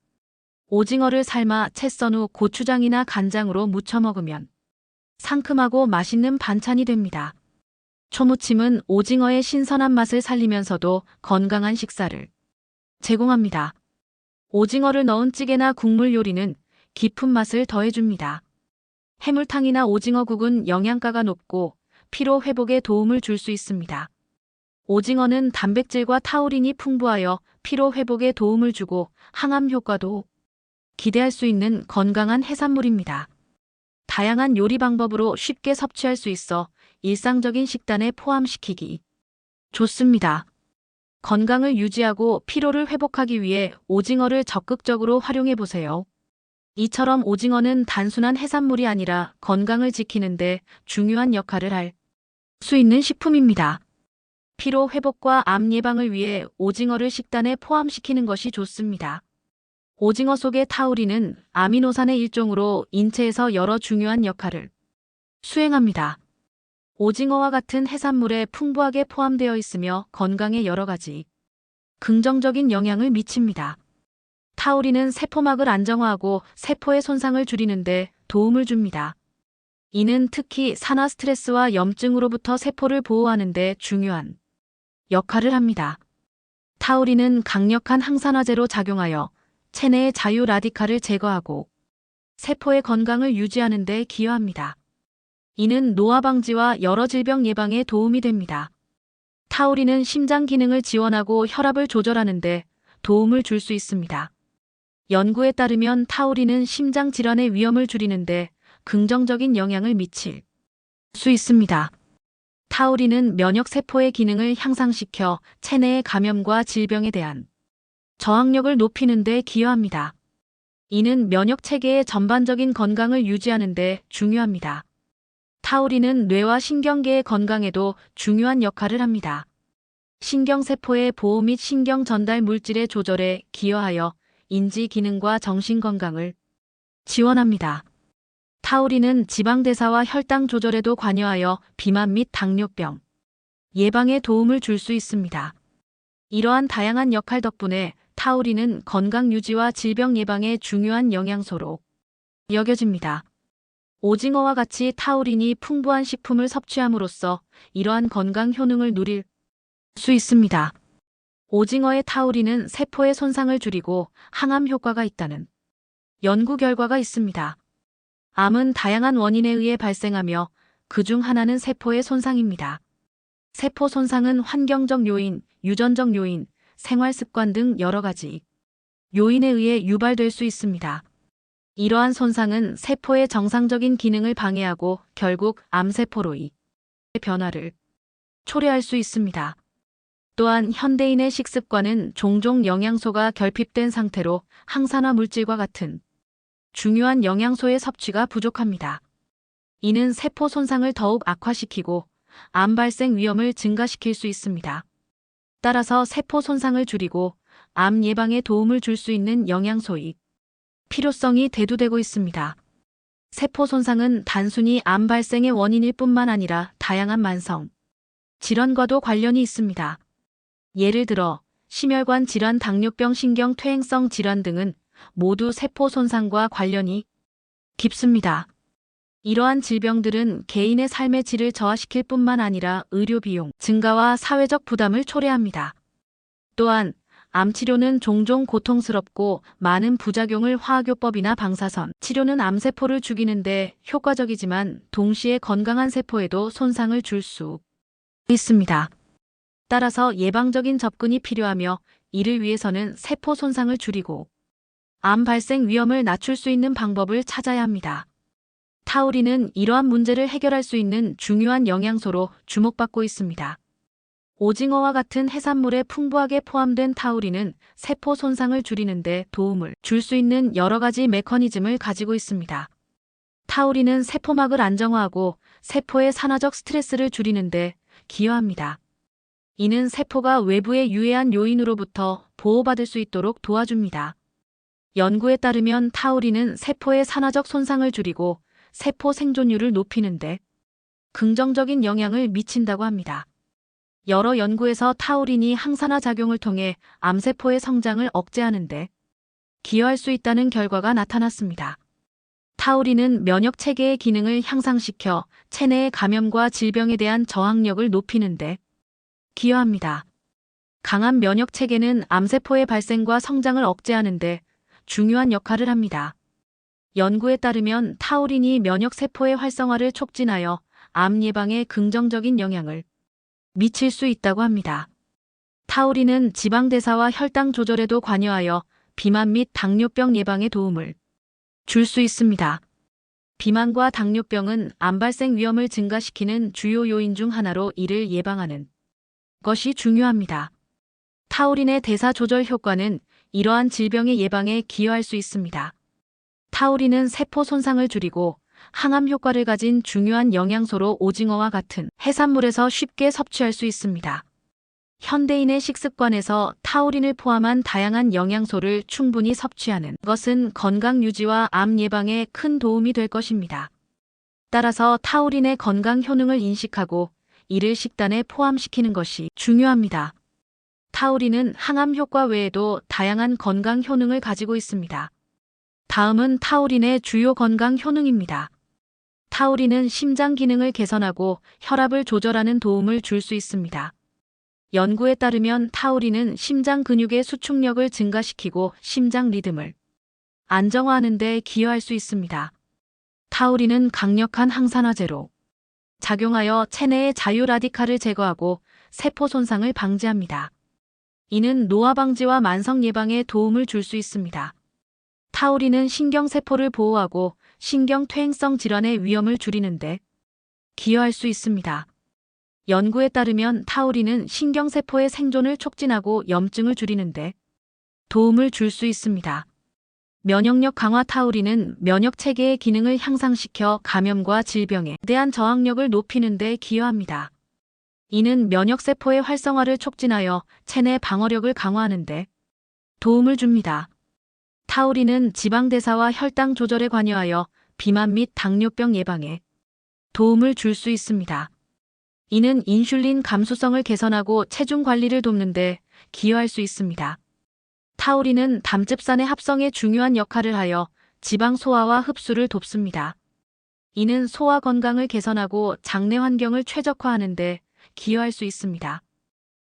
오징어를 삶아 채 썬 후 고추장이나 간장으로 무쳐 먹으면 상큼하고 맛있는 반찬이 됩니다. 초무침은 오징어의 신선한 맛을 살리면서도 건강한 식사를 제공합니다. 오징어를 넣은 찌개나 국물 요리는 깊은 맛을 더해줍니다. 해물탕이나 오징어국은 영양가가 높고 피로 회복에 도움을 줄 수 있습니다. 오징어는 단백질과 타우린이 풍부하여 피로 회복에 도움을 주고 항암 효과도 기대할 수 있는 건강한 해산물입니다. 다양한 요리 방법으로 쉽게 섭취할 수 있어 일상적인 식단에 포함시키기 좋습니다. 건강을 유지하고 피로를 회복하기 위해 오징어를 적극적으로 활용해 보세요. 이처럼 오징어는 단순한 해산물이 아니라 건강을 지키는 데 중요한 역할을 할 수 있는 식품입니다. 피로 회복과 암 예방을 위해 오징어를 식단에 포함시키는 것이 좋습니다. 오징어 속의 타우린은 아미노산의 일종으로 인체에서 여러 중요한 역할을 수행합니다. 오징어와 같은 해산물에 풍부하게 포함되어 있으며 건강에 여러 가지 긍정적인 영향을 미칩니다. 타우린은 세포막을 안정화하고 세포의 손상을 줄이는 데 도움을 줍니다. 이는 특히 산화 스트레스와 염증으로부터 세포를 보호하는 데 중요한 역할을 합니다. 타우린은 강력한 항산화제로 작용하여 체내의 자유 라디칼을 제거하고 세포의 건강을 유지하는 데 기여합니다. 이는 노화 방지와 여러 질병 예방에 도움이 됩니다. 타우린은 심장 기능을 지원하고 혈압을 조절하는 데 도움을 줄 수 있습니다. 연구에 따르면 타우린은 심장 질환의 위험을 줄이는 데 긍정적인 영향을 미칠 수 있습니다. 타우린은 면역 세포의 기능을 향상시켜 체내의 감염과 질병에 대한 저항력을 높이는 데 기여합니다. 이는 면역 체계의 전반적인 건강을 유지하는 데 중요합니다. 타우린은 뇌와 신경계의 건강에도 중요한 역할을 합니다. 신경세포의 보호 및 신경 전달 물질의 조절에 기여하여 인지 기능과 정신 건강을 지원합니다. 타우린은 지방 대사와 혈당 조절에도 관여하여 비만 및 당뇨병 예방에 도움을 줄 수 있습니다. 이러한 다양한 역할 덕분에 타우린은 건강 유지와 질병 예방에 중요한 영양소로 여겨집니다. 오징어와 같이 타우린이 풍부한 식품을 섭취함으로써 이러한 건강 효능을 누릴 수 있습니다. 오징어의 타우린은 세포의 손상을 줄이고 항암 효과가 있다는 연구 결과가 있습니다. 암은 다양한 원인에 의해 발생하며 그중 하나는 세포의 손상입니다. 세포 손상은 환경적 요인, 유전적 요인, 생활 습관 등 여러 가지 요인에 의해 유발될 수 있습니다. 이러한 손상은 세포의 정상적인 기능을 방해하고 결국 암세포로의 변화를 초래할 수 있습니다. 또한 현대인의 식습관은 종종 영양소가 결핍된 상태로 항산화 물질과 같은 중요한 영양소의 섭취가 부족합니다. 이는 세포 손상을 더욱 악화시키고 암 발생 위험을 증가시킬 수 있습니다. 따라서 세포 손상을 줄이고 암 예방에 도움을 줄 수 있는 영양소의 필요성이 대두되고 있습니다. 세포 손상은 단순히 암 발생의 원인일 뿐만 아니라 다양한 만성 질환과도 관련이 있습니다. 예를 들어 심혈관 질환, 당뇨병, 신경퇴행성 질환 등은 모두 세포 손상과 관련이 깊습니다. 이러한 질병들은 개인의 삶의 질을 저하시킬 뿐만 아니라 의료 비용 증가와 사회적 부담을 초래합니다. 또한 암 치료는 종종 고통스럽고 많은 부작용을 화학요법이나 방사선 치료는 암세포를 죽이는데 효과적이지만 동시에 건강한 세포에도 손상을 줄 수 있습니다. 따라서 예방적인 접근이 필요하며 이를 위해서는 세포 손상을 줄이고 암 발생 위험을 낮출 수 있는 방법을 찾아야 합니다. 타우린은 이러한 문제를 해결할 수 있는 중요한 영양소로 주목받고 있습니다. 오징어와 같은 해산물에 풍부하게 포함된 타우린은 세포 손상을 줄이는 데 도움을 줄 수 있는 여러 가지 메커니즘을 가지고 있습니다. 타우린은 세포막을 안정화하고 세포의 산화적 스트레스를 줄이는 데 기여합니다. 이는 세포가 외부의 유해한 요인으로부터 보호받을 수 있도록 도와줍니다. 연구에 따르면 타우린은 세포의 산화적 손상을 줄이고 세포 생존율을 높이는 데 긍정적인 영향을 미친다고 합니다. 여러 연구에서 타우린이 항산화 작용을 통해 암세포의 성장을 억제하는 데 기여할 수 있다는 결과가 나타났습니다. 타우린은 면역 체계의 기능을 향상시켜 체내의 감염과 질병에 대한 저항력을 높이는 데 기여합니다. 강한 면역 체계는 암세포의 발생과 성장을 억제하는 데 중요한 역할을 합니다. 연구에 따르면 타우린이 면역세포의 활성화를 촉진하여 암 예방에 긍정적인 영향을 미칠 수 있다고 합니다. 타우린은 지방대사와 혈당 조절에도 관여하여 비만 및 당뇨병 예방에 도움을 줄 수 있습니다. 비만과 당뇨병은 암 발생 위험을 증가시키는 주요 요인 중 하나로 이를 예방하는 것이 중요합니다. 타우린의 대사 조절 효과는 이러한 질병의 예방에 기여할 수 있습니다. 타우린은 세포 손상을 줄이고 항암 효과를 가진 중요한 영양소로 오징어와 같은 해산물에서 쉽게 섭취할 수 있습니다. 현대인의 식습관에서 타우린을 포함한 다양한 영양소를 충분히 섭취하는 것은 건강 유지와 암 예방에 큰 도움이 될 것입니다. 따라서 타우린의 건강 효능을 인식하고 이를 식단에 포함시키는 것이 중요합니다. 타우린은 항암 효과 외에도 다양한 건강 효능을 가지고 있습니다. 다음은 타우린의 주요 건강 효능입니다. 타우린은 심장 기능을 개선하고 혈압을 조절하는 도움을 줄 수 있습니다. 연구에 따르면 타우린은 심장 근육의 수축력을 증가시키고 심장 리듬을 안정화하는 데 기여할 수 있습니다. 타우린은 강력한 항산화제로 작용하여 체내의 자유 라디칼을 제거하고 세포 손상을 방지합니다. 이는 노화 방지와 만성 예방에 도움을 줄 수 있습니다. 타우린은 신경세포를 보호하고 신경퇴행성 질환의 위험을 줄이는 데 기여할 수 있습니다. 연구에 따르면 타우린은 신경세포의 생존을 촉진하고 염증을 줄이는 데 도움을 줄 수 있습니다. 면역력 강화 타우린은 면역 체계의 기능을 향상시켜 감염과 질병에 대한 저항력을 높이는 데 기여합니다. 이는 면역세포의 활성화를 촉진하여 체내 방어력을 강화하는 데 도움을 줍니다. 타우린은 지방대사와 혈당 조절에 관여하여 비만 및 당뇨병 예방에 도움을 줄 수 있습니다. 이는 인슐린 감수성을 개선하고 체중 관리를 돕는 데 기여할 수 있습니다. 타우린은 담즙산의 합성에 중요한 역할을 하여 지방 소화와 흡수를 돕습니다. 이는 소화 건강을 개선하고 장내 환경을 최적화하는 데 기여할 수 있습니다.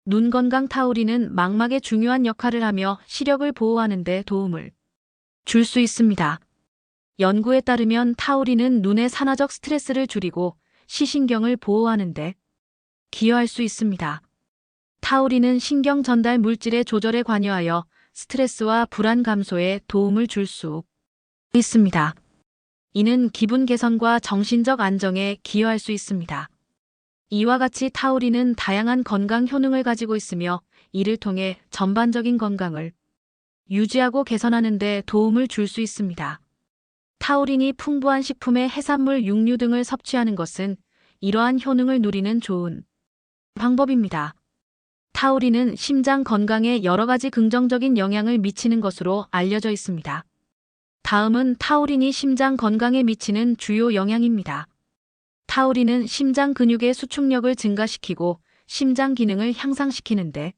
눈 건강 타우린은 망막에 중요한 역할을 하며 시력을 보호하는 데 도움을 줄 수 있습니다. 연구에 따르면 타우린은 눈의 산화적 스트레스를 줄이고 시신경을 보호하는 데 기여할 수 있습니다. 타우린은 신경 전달 물질의 조절에 관여하여 스트레스와 불안 감소에 도움을 줄 수 있습니다. 이는 기분 개선과 정신적 안정에 기여할 수 있습니다. 이와 같이 타우린은 다양한 건강 효능을 가지고 있으며 이를 통해 전반적인 건강을 유지하고 개선하는 데 도움을 줄 수 있습니다. 타우린이 풍부한 식품의 해산물, 육류 등을 섭취하는 것은 이러한 효능을 누리는 좋은 방법입니다. 타우린은 심장 건강에 여러 가지 긍정적인 영향을 미치는 것으로 알려져 있습니다. 다음은 타우린이 심장 건강에 미치는 주요 영향입니다. 타우린은 심장 근육의 수축력을 증가시키고 심장 기능을 향상시키는 데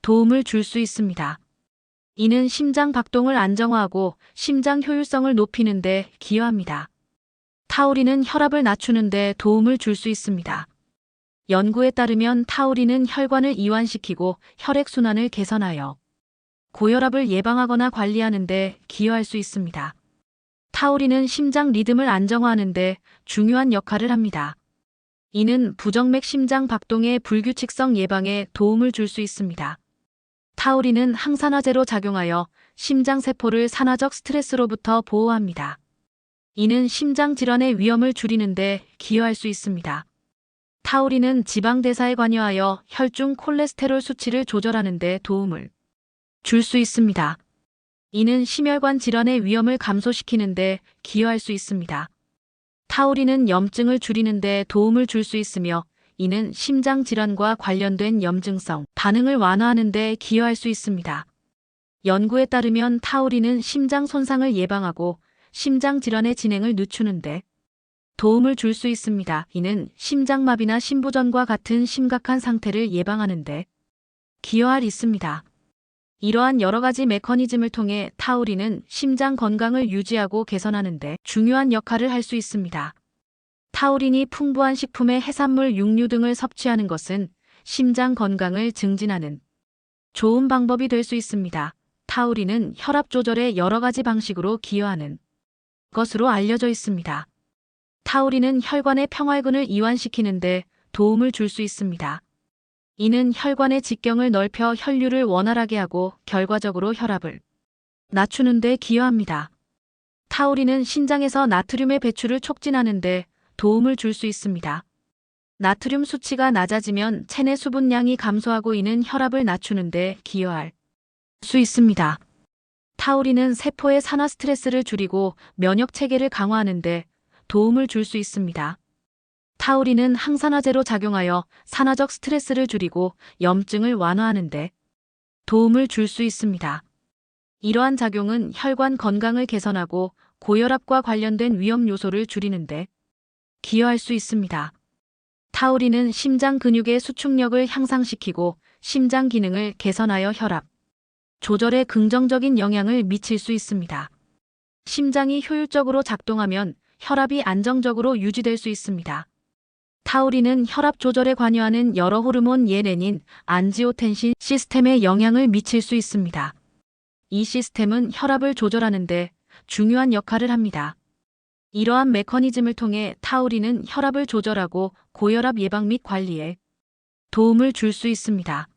도움을 줄 수 있습니다. 이는 심장 박동을 안정화하고 심장 효율성을 높이는 데 기여합니다. 타우린은 혈압을 낮추는 데 도움을 줄 수 있습니다. 연구에 따르면 타우린은 혈관을 이완시키고 혈액순환을 개선하여 고혈압을 예방하거나 관리하는 데 기여할 수 있습니다. 타우린은 심장 리듬을 안정화하는 데 중요한 역할을 합니다. 이는 부정맥 심장 박동의 불규칙성 예방에 도움을 줄 수 있습니다. 타우린은 항산화제로 작용하여 심장세포를 산화적 스트레스로부터 보호합니다. 이는 심장 질환의 위험을 줄이는 데 기여할 수 있습니다. 타우린은 지방 대사에 관여하여 혈중 콜레스테롤 수치를 조절하는 데 도움을 줄 수 있습니다. 이는 심혈관 질환의 위험을 감소시키는 데 기여할 수 있습니다. 타우린은 염증을 줄이는 데 도움을 줄 수 있으며 이는 심장 질환과 관련된 염증성 반응을 완화하는 데 기여할 수 있습니다. 연구에 따르면 타우린은 심장 손상을 예방하고 심장 질환의 진행을 늦추는 데 도움을 줄 수 있습니다. 이는 심장마비나 심부전과 같은 심각한 상태를 예방하는 데 기여할 있습니다. 이러한 여러 가지 메커니즘을 통해 타우린은 심장 건강을 유지하고 개선하는 데 중요한 역할을 할 수 있습니다. 타우린이 풍부한 식품의 해산물, 육류 등을 섭취하는 것은 심장 건강을 증진하는 좋은 방법이 될 수 있습니다. 타우린은 혈압 조절에 여러 가지 방식으로 기여하는 것으로 알려져 있습니다. 타우린은 혈관의 평활근을 이완시키는 데 도움을 줄 수 있습니다. 이는 혈관의 직경을 넓혀 혈류를 원활하게 하고 결과적으로 혈압을 낮추는 데 기여합니다. 타우린은 신장에서 나트륨의 배출을 촉진하는 데 도움을 줄 수 있습니다. 나트륨 수치가 낮아지면 체내 수분량이 감소하고 이는 혈압을 낮추는 데 기여할 수 있습니다. 타우린은 세포의 산화 스트레스를 줄이고 면역 체계를 강화하는 데 도움을 줄 수 있습니다. 타우린은 항산화제로 작용하여 산화적 스트레스를 줄이고 염증을 완화하는 데 도움을 줄 수 있습니다. 이러한 작용은 혈관 건강을 개선하고 고혈압과 관련된 위험 요소를 줄이는 데 기여할 수 있습니다. 타우린은 심장 근육의 수축력을 향상시키고 심장 기능을 개선하여 혈압 조절에 긍정적인 영향을 미칠 수 있습니다. 심장이 효율적으로 작동하면 혈압이 안정적으로 유지될 수 있습니다. 타우린은 혈압 조절에 관여하는 여러 호르몬 예레닌, 안지오텐신 시스템에 영향을 미칠 수 있습니다. 이 시스템은 혈압을 조절하는 데 중요한 역할을 합니다. 이러한 메커니즘을 통해 타우린은 혈압을 조절하고 고혈압 예방 및 관리에 도움을 줄 수 있습니다.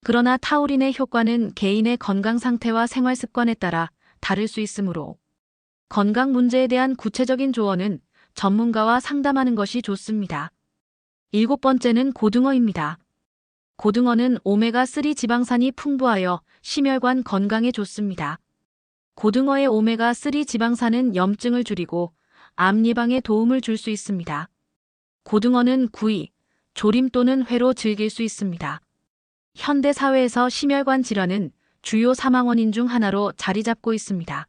그러나 타우린의 효과는 개인의 건강 상태와 생활 습관에 따라 다를 수 있으므로 건강 문제에 대한 구체적인 조언은 전문가와 상담하는 것이 좋습니다. 7번째는 고등어입니다. 고등어는 오메가3 지방산이 풍부하여 심혈관 건강에 좋습니다. 고등어의 오메가3 지방산은 염증을 줄이고 암 예방에 도움을 줄 수 있습니다. 고등어는 구이, 조림 또는 회로 즐길 수 있습니다. 현대 사회에서 심혈관 질환은 주요 사망 원인 중 하나로 자리 잡고 있습니다.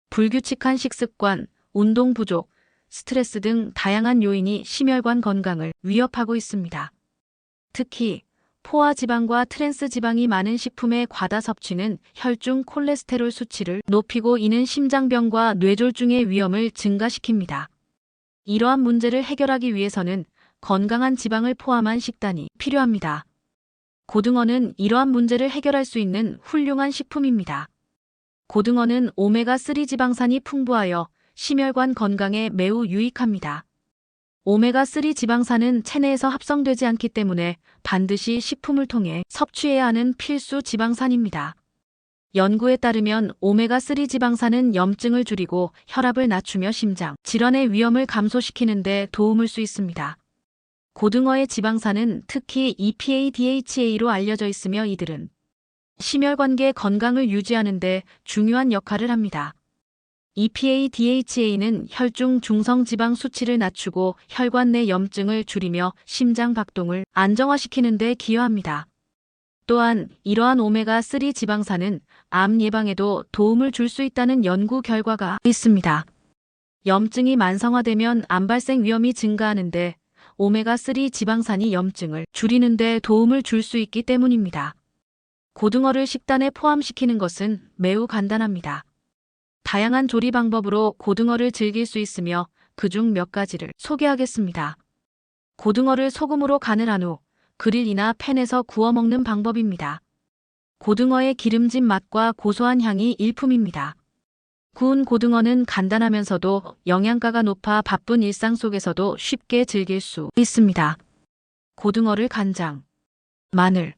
불규칙한 식습관, 운동 부족, 스트레스 등 다양한 요인이 심혈관 건강을 위협하고 있습니다. 특히 포화 지방과 트랜스 지방이 많은 식품의 과다 섭취는 혈중 콜레스테롤 수치를 높이고 이는 심장병과 뇌졸중의 위험을 증가시킵니다. 이러한 문제를 해결하기 위해서는 건강한 지방을 포함한 식단이 필요합니다. 고등어는 이러한 문제를 해결할 수 있는 훌륭한 식품입니다. 고등어는 오메가3 지방산이 풍부하여 심혈관 건강에 매우 유익합니다. 오메가3 지방산은 체내에서 합성되지 않기 때문에 반드시 식품을 통해 섭취해야 하는 필수 지방산입니다. 연구에 따르면 오메가3 지방산은 염증을 줄이고 혈압을 낮추며 심장 질환의 위험을 감소시키는 데 도움을 수 있습니다. 고등어의 지방산은 특히 EPA, DHA로 알려져 있으며 이들은 심혈관계 건강을 유지하는 데 중요한 역할을 합니다. EPA, DHA는 혈중 중성 지방 수치를 낮추고 혈관 내 염증을 줄이며 심장 박동을 안정화시키는 데 기여합니다. 또한 이러한 오메가3 지방산은 암 예방에도 도움을 줄 수 있다는 연구 결과가 있습니다. 염증이 만성화되면 암 발생 위험이 증가하는데 오메가3 지방산이 염증을 줄이는 데 도움을 줄 수 있기 때문입니다. 고등어를 식단에 포함시키는 것은 매우 간단합니다. 다양한 조리 방법으로 고등어를 즐길 수 있으며 그중 몇 가지를 소개하겠습니다. 고등어를 소금으로 간을 한 후 그릴이나 팬에서 구워 먹는 방법입니다. 고등어의 기름진 맛과 고소한 향이 일품입니다. 구운 고등어는 간단하면서도 영양가가 높아 바쁜 일상 속에서도 쉽게 즐길 수 있습니다. 고등어를 간장, 마늘,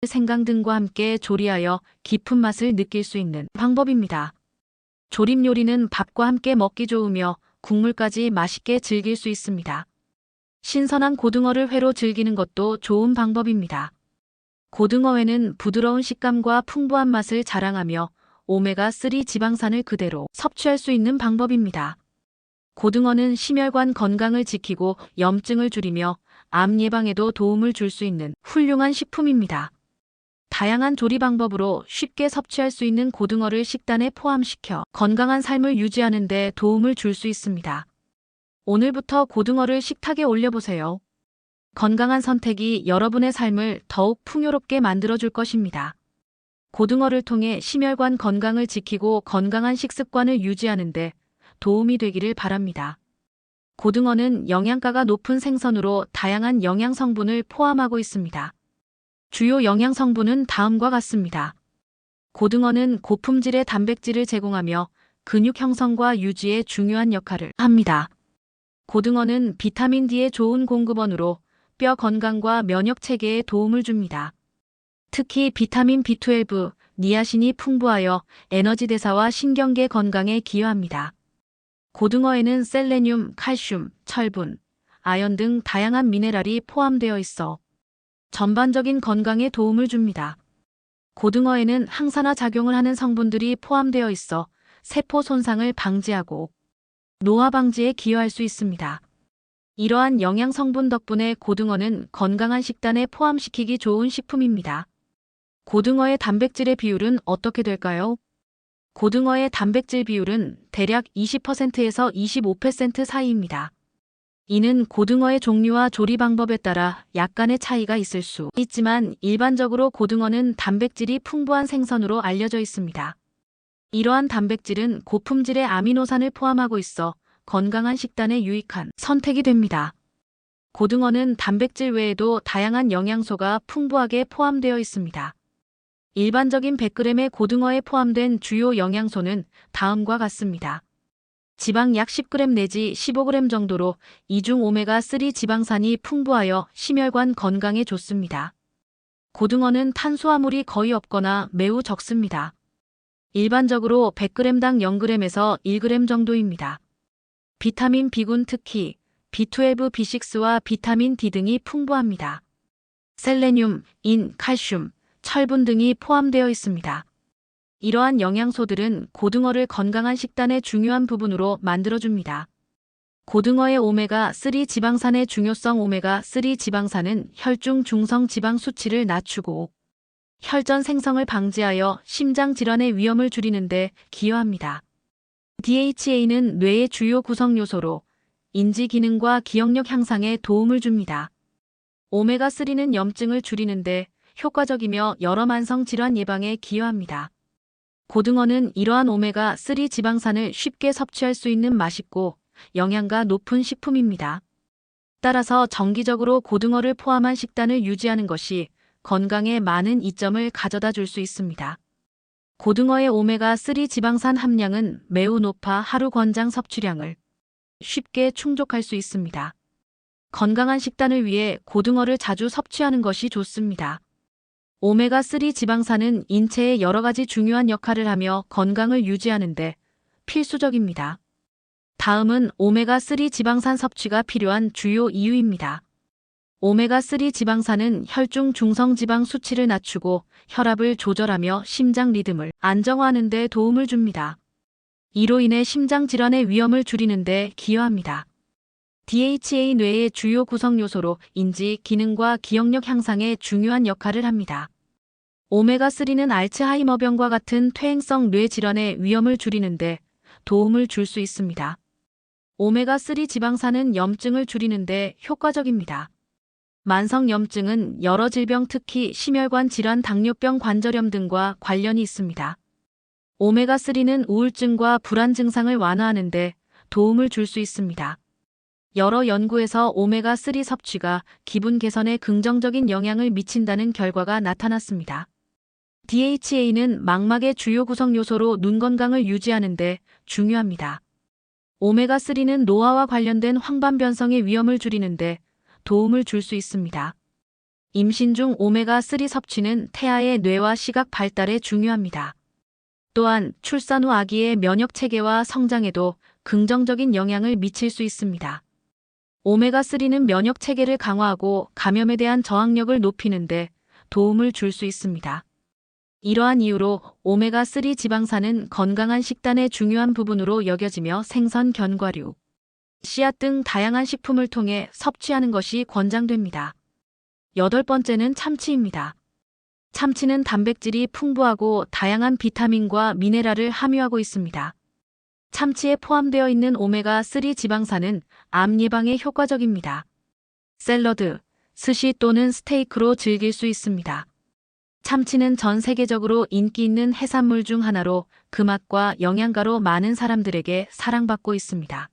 생강 등과 함께 조리하여 깊은 맛을 느낄 수 있는 방법입니다. 조림 요리는 밥과 함께 먹기 좋으며 국물까지 맛있게 즐길 수 있습니다. 신선한 고등어를 회로 즐기는 것도 좋은 방법입니다. 고등어회는 부드러운 식감과 풍부한 맛을 자랑하며 오메가3 지방산을 그대로 섭취할 수 있는 방법입니다. 고등어는 심혈관 건강을 지키고 염증을 줄이며 암 예방에도 도움을 줄 수 있는 훌륭한 식품입니다. 다양한 조리 방법으로 쉽게 섭취할 수 있는 고등어를 식단에 포함시켜 건강한 삶을 유지하는 데 도움을 줄 수 있습니다. 오늘부터 고등어를 식탁에 올려보세요. 건강한 선택이 여러분의 삶을 더욱 풍요롭게 만들어줄 것입니다. 고등어를 통해 심혈관 건강을 지키고 건강한 식습관을 유지하는 데 도움이 되기를 바랍니다. 고등어는 영양가가 높은 생선으로 다양한 영양 성분을 포함하고 있습니다. 주요 영양 성분은 다음과 같습니다. 고등어는 고품질의 단백질을 제공하며 근육 형성과 유지에 중요한 역할을 합니다. 고등어는 비타민 D의 좋은 공급원으로 뼈 건강과 면역 체계에 도움을 줍니다. 특히 비타민 B12, 니아신이 풍부하여 에너지 대사와 신경계 건강에 기여합니다. 고등어에는 셀레늄, 칼슘, 철분, 아연 등 다양한 미네랄이 포함되어 있어 전반적인 건강에 도움을 줍니다. 고등어에는 항산화 작용을 하는 성분들이 포함되어 있어 세포 손상을 방지하고 노화 방지에 기여할 수 있습니다. 이러한 영양 성분 덕분에 고등어는 건강한 식단에 포함시키기 좋은 식품입니다. 고등어의 단백질의 비율은 어떻게 될까요? 고등어의 단백질 비율은 대략 20%에서 25% 사이입니다. 이는 고등어의 종류와 조리 방법에 따라 약간의 차이가 있을 수 있지만 일반적으로 고등어는 단백질이 풍부한 생선으로 알려져 있습니다. 이러한 단백질은 고품질의 아미노산을 포함하고 있어 건강한 식단에 유익한 선택이 됩니다. 고등어는 단백질 외에도 다양한 영양소가 풍부하게 포함되어 있습니다. 일반적인 100g의 고등어에 포함된 주요 영양소는 다음과 같습니다. 지방 약 10g 내지 15g 정도로 이중 오메가3 지방산이 풍부하여 심혈관 건강에 좋습니다. 고등어는 탄수화물이 거의 없거나 매우 적습니다. 일반적으로 100g당 0g에서 1g 정도입니다. 비타민 B군 특히 B12, B6와 비타민 D 등이 풍부합니다. 셀레늄, 인, 칼슘, 철분 등이 포함되어 있습니다. 이러한 영양소들은 고등어를 건강한 식단의 중요한 부분으로 만들어줍니다. 고등어의 오메가3 지방산의 중요성 오메가3 지방산은 혈중 중성 지방 수치를 낮추고 혈전 생성을 방지하여 심장 질환의 위험을 줄이는 데 기여합니다. DHA는 뇌의 주요 구성 요소로 인지 기능과 기억력 향상에 도움을 줍니다. 오메가3는 염증을 줄이는 데 효과적이며 여러 만성 질환 예방에 기여합니다. 고등어는 이러한 오메가3 지방산을 쉽게 섭취할 수 있는 맛있고 영양가 높은 식품입니다. 따라서 정기적으로 고등어를 포함한 식단을 유지하는 것이 건강에 많은 이점을 가져다 줄 수 있습니다. 고등어의 오메가3 지방산 함량은 매우 높아 하루 권장 섭취량을 쉽게 충족할 수 있습니다. 건강한 식단을 위해 고등어를 자주 섭취하는 것이 좋습니다. 오메가3 지방산은 인체에 여러 가지 중요한 역할을 하며 건강을 유지하는 데 필수적입니다. 다음은 오메가3 지방산 섭취가 필요한 주요 이유입니다. 오메가3 지방산은 혈중 중성지방 수치를 낮추고 혈압을 조절하며 심장 리듬을 안정화하는 데 도움을 줍니다. 이로 인해 심장 질환의 위험을 줄이는 데 기여합니다. DHA 뇌의 주요 구성 요소로 인지 기능과 기억력 향상에 중요한 역할을 합니다. 오메가3는 알츠하이머병과 같은 퇴행성 뇌 질환의 위험을 줄이는 데 도움을 줄 수 있습니다. 오메가3 지방산은 염증을 줄이는 데 효과적입니다. 만성 염증은 여러 질병 특히 심혈관 질환, 당뇨병, 관절염 등과 관련이 있습니다. 오메가3는 우울증과 불안 증상을 완화하는 데 도움을 줄 수 있습니다. 여러 연구에서 오메가3 섭취가 기분 개선에 긍정적인 영향을 미친다는 결과가 나타났습니다. DHA는 망막의 주요 구성 요소로 눈 건강을 유지하는 데 중요합니다. 오메가3는 노화와 관련된 황반 변성의 위험을 줄이는 데 도움을 줄 수 있습니다. 임신 중 오메가3 섭취는 태아의 뇌와 시각 발달에 중요합니다. 또한 출산 후 아기의 면역 체계와 성장에도 긍정적인 영향을 미칠 수 있습니다. 오메가3는 면역 체계를 강화하고 감염에 대한 저항력을 높이는 데 도움을 줄 수 있습니다. 이러한 이유로 오메가3 지방산은 건강한 식단의 중요한 부분으로 여겨지며 생선, 견과류, 씨앗 등 다양한 식품을 통해 섭취하는 것이 권장됩니다. 8번째는 참치입니다. 참치는 단백질이 풍부하고 다양한 비타민과 미네랄을 함유하고 있습니다. 참치에 포함되어 있는 오메가3 지방산은 암 예방에 효과적입니다. 샐러드, 스시 또는 스테이크로 즐길 수 있습니다. 참치는 전 세계적으로 인기 있는 해산물 중 하나로 그 맛과 영양가로 많은 사람들에게 사랑받고 있습니다.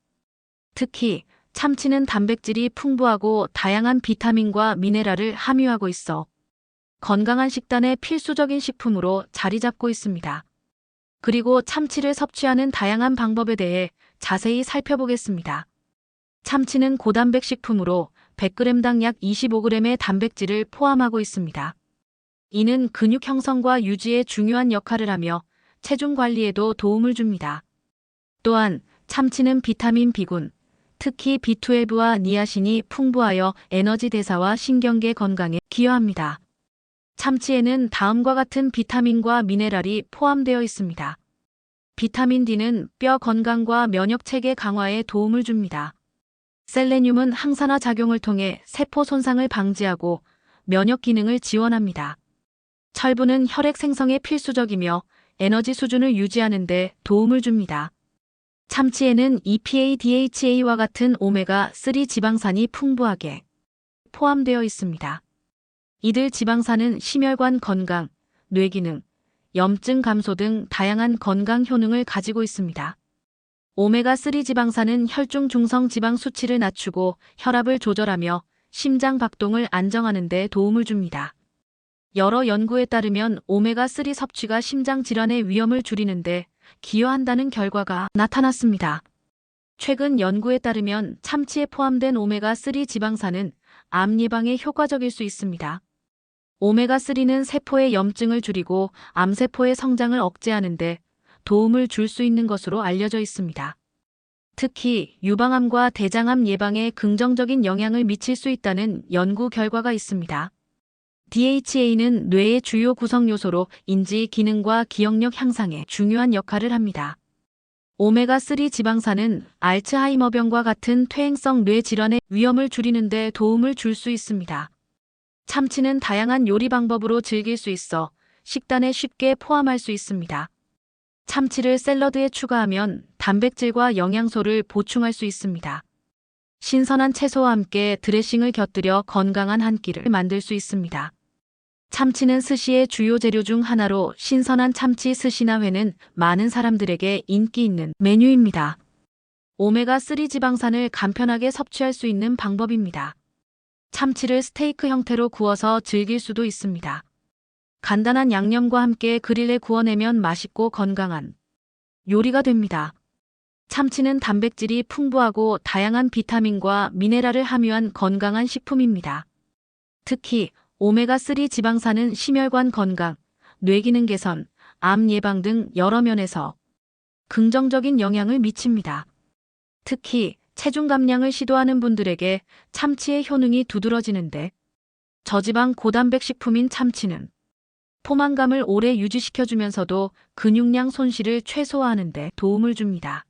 특히 참치는 단백질이 풍부하고 다양한 비타민과 미네랄을 함유하고 있어 건강한 식단의 필수적인 식품으로 자리 잡고 있습니다. 그리고 참치를 섭취하는 다양한 방법에 대해 자세히 살펴보겠습니다. 참치는 고단백 식품으로 100g당 약 25g의 단백질을 포함하고 있습니다. 이는 근육 형성과 유지에 중요한 역할을 하며 체중 관리에도 도움을 줍니다. 또한 참치는 비타민 B군, 특히 B12와 니아신이 풍부하여 에너지 대사와 신경계 건강에 기여합니다. 참치에는 다음과 같은 비타민과 미네랄이 포함되어 있습니다. 비타민 D는 뼈 건강과 면역 체계 강화에 도움을 줍니다. 셀레늄은 항산화 작용을 통해 세포 손상을 방지하고 면역 기능을 지원합니다. 철분은 혈액 생성에 필수적이며 에너지 수준을 유지하는 데 도움을 줍니다. 참치에는 EPA, DHA와 같은 오메가3 지방산이 풍부하게 포함되어 있습니다. 이들 지방산은 심혈관 건강, 뇌기능, 염증 감소 등 다양한 건강 효능을 가지고 있습니다. 오메가3 지방산은 혈중 중성 지방 수치를 낮추고 혈압을 조절하며 심장 박동을 안정하는 데 도움을 줍니다. 여러 연구에 따르면 오메가3 섭취가 심장 질환의 위험을 줄이는 데 기여한다는 결과가 나타났습니다. 최근 연구에 따르면 참치에 포함된 오메가3 지방산은 암 예방에 효과적일 수 있습니다. 오메가3는 세포의 염증을 줄이고 암세포의 성장을 억제하는 데 도움을 줄 수 있는 것으로 알려져 있습니다. 특히 유방암과 대장암 예방에 긍정적인 영향을 미칠 수 있다는 연구 결과가 있습니다. DHA는 뇌의 주요 구성 요소로 인지 기능과 기억력 향상에 중요한 역할을 합니다. 오메가3 지방산은 알츠하이머병과 같은 퇴행성 뇌 질환의 위험을 줄이는 데 도움을 줄 수 있습니다. 참치는 다양한 요리 방법으로 즐길 수 있어 식단에 쉽게 포함할 수 있습니다. 참치를 샐러드에 추가하면 단백질과 영양소를 보충할 수 있습니다. 신선한 채소와 함께 드레싱을 곁들여 건강한 한 끼를 만들 수 있습니다. 참치는 스시의 주요 재료 중 하나로 신선한 참치 스시나 회는 많은 사람들에게 인기 있는 메뉴입니다. 오메가3 지방산을 간편하게 섭취할 수 있는 방법입니다. 참치를 스테이크 형태로 구워서 즐길 수도 있습니다. 간단한 양념과 함께 그릴에 구워내면 맛있고 건강한 요리가 됩니다. 참치는 단백질이 풍부하고 다양한 비타민과 미네랄을 함유한 건강한 식품입니다. 특히 오메가3 지방산은 심혈관 건강, 뇌기능 개선, 암 예방 등 여러 면에서 긍정적인 영향을 미칩니다. 특히 체중 감량을 시도하는 분들에게 참치의 효능이 두드러지는데 저지방 고단백 식품인 참치는 포만감을 오래 유지시켜주면서도 근육량 손실을 최소화하는 데 도움을 줍니다.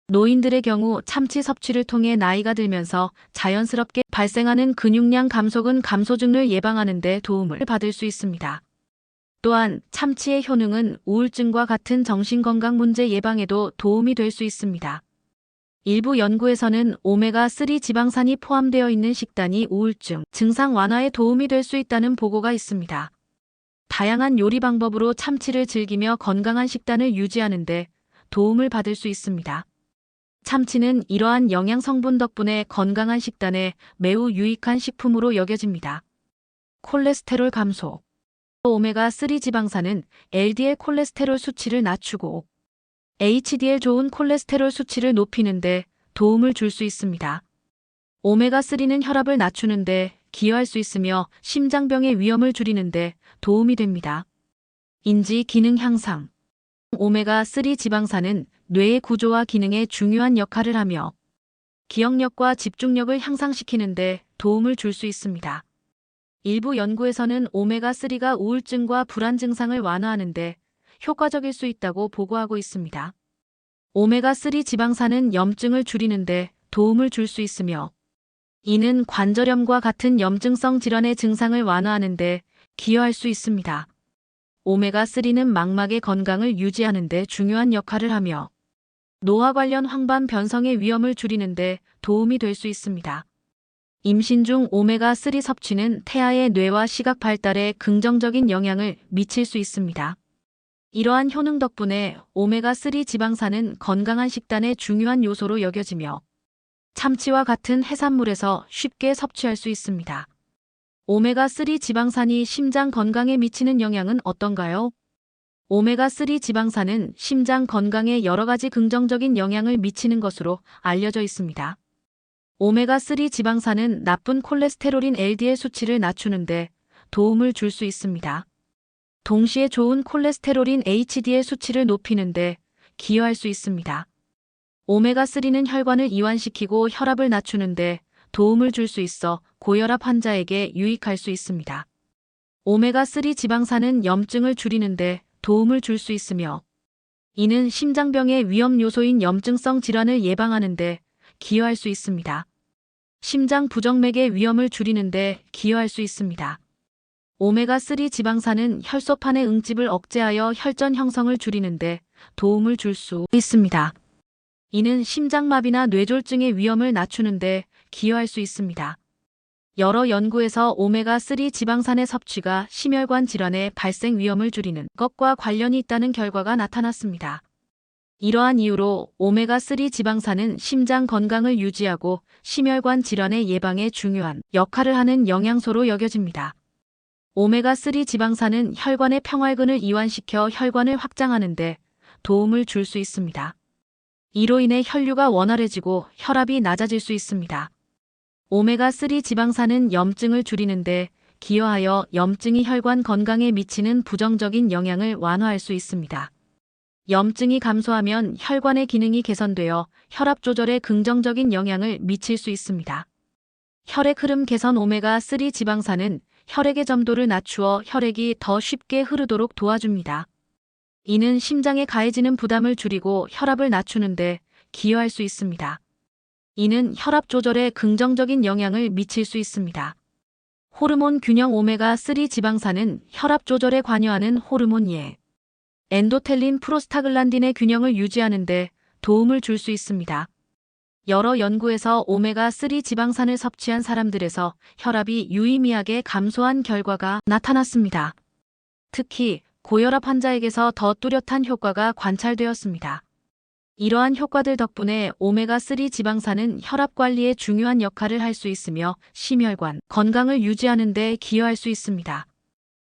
노인들의 경우 참치 섭취를 통해 나이가 들면서 자연스럽게 발생하는 근육량 감소근 감소증을 예방하는 데 도움을 받을 수 있습니다. 또한 참치의 효능은 우울증과 같은 정신건강 문제 예방에도 도움이 될 수 있습니다. 일부 연구에서는 오메가3 지방산이 포함되어 있는 식단이 우울증 증상 완화에 도움이 될 수 있다는 보고가 있습니다. 다양한 요리 방법으로 참치를 즐기며 건강한 식단을 유지하는 데 도움을 받을 수 있습니다. 참치는 이러한 영양 성분 덕분에 건강한 식단에 매우 유익한 식품으로 여겨집니다. 콜레스테롤 감소, 오메가3 지방산은 LDL 콜레스테롤 수치를 낮추고 HDL 좋은 콜레스테롤 수치를 높이는데 도움을 줄 수 있습니다. 오메가3는 혈압을 낮추는데 기여할 수 있으며 심장병의 위험을 줄이는데 도움이 됩니다. 인지 기능 향상. 오메가3 지방산은 뇌의 구조와 기능에 중요한 역할을 하며 기억력과 집중력을 향상시키는데 도움을 줄 수 있습니다. 일부 연구에서는 오메가3가 우울증과 불안 증상을 완화하는데 효과적일 수 있다고 보고하고 있습니다. 오메가3 지방산은 염증을 줄이는데 도움을 줄 수 있으며 이는 관절염과 같은 염증성 질환의 증상을 완화하는데 기여할 수 있습니다. 오메가3는 망막의 건강을 유지하는 데 중요한 역할을 하며 노화 관련 황반 변성의 위험을 줄이는데 도움이 될 수 있습니다. 임신 중 오메가3 섭취는 태아의 뇌와 시각 발달에 긍정적인 영향을 미칠 수 있습니다. 이러한 효능 덕분에 오메가3 지방산은 건강한 식단의 중요한 요소로 여겨지며 참치와 같은 해산물에서 쉽게 섭취할 수 있습니다. 오메가3 지방산이 심장 건강에 미치는 영향은 어떤가요? 오메가3 지방산은 심장 건강에 여러 가지 긍정적인 영향을 미치는 것으로 알려져 있습니다. 오메가3 지방산은 나쁜 콜레스테롤인 LDL 수치를 낮추는데 도움을 줄 수 있습니다. 동시에 좋은 콜레스테롤인 HDL 수치를 높이는데 기여할 수 있습니다. 오메가3는 혈관을 이완시키고 혈압을 낮추는데 도움을 줄 수 있어 고혈압 환자에게 유익할 수 있습니다. 오메가3 지방산은 염증을 줄이는데 도움을 줄 수 있으며 이는 심장병의 위험 요소인 염증성 질환을 예방하는데 기여할 수 있습니다. 심장 부정맥의 위험을 줄이는데 기여할 수 있습니다. 오메가3 지방산은 혈소판의 응집을 억제하여 혈전 형성을 줄이는데 도움을 줄 수 있습니다. 이는 심장마비나 뇌졸중의 위험을 낮추는데 기여할 수 있습니다. 여러 연구에서 오메가3 지방산의 섭취가 심혈관 질환의 발생 위험을 줄이는 것과 관련이 있다는 결과가 나타났습니다. 이러한 이유로 오메가3 지방산은 심장 건강을 유지하고 심혈관 질환의 예방에 중요한 역할을 하는 영양소로 여겨집니다. 오메가3 지방산은 혈관의 평활근을 이완시켜 혈관을 확장하는데 도움을 줄 수 있습니다. 이로 인해 혈류가 원활해지고 혈압이 낮아질 수 있습니다. 오메가3 지방산은 염증을 줄이는데 기여하여 염증이 혈관 건강에 미치는 부정적인 영향을 완화할 수 있습니다. 염증이 감소하면 혈관의 기능이 개선되어 혈압 조절에 긍정적인 영향을 미칠 수 있습니다. 혈액 흐름 개선. 오메가3 지방산은 혈액의 점도를 낮추어 혈액이 더 쉽게 흐르도록 도와줍니다. 이는 심장에 가해지는 부담을 줄이고 혈압을 낮추는데 기여할 수 있습니다. 이는 혈압 조절에 긍정적인 영향을 미칠 수 있습니다. 호르몬 균형. 오메가3 지방산은 혈압 조절에 관여하는 호르몬 엔도텔린 프로스타글란딘의 균형을 유지하는 데 도움을 줄 수 있습니다. 여러 연구에서 오메가3 지방산을 섭취한 사람들에서 혈압이 유의미하게 감소한 결과가 나타났습니다. 특히 고혈압 환자에게서 더 뚜렷한 효과가 관찰되었습니다. 이러한 효과들 덕분에 오메가3 지방산은 혈압 관리에 중요한 역할을 할 수 있으며 심혈관 건강을 유지하는 데 기여할 수 있습니다.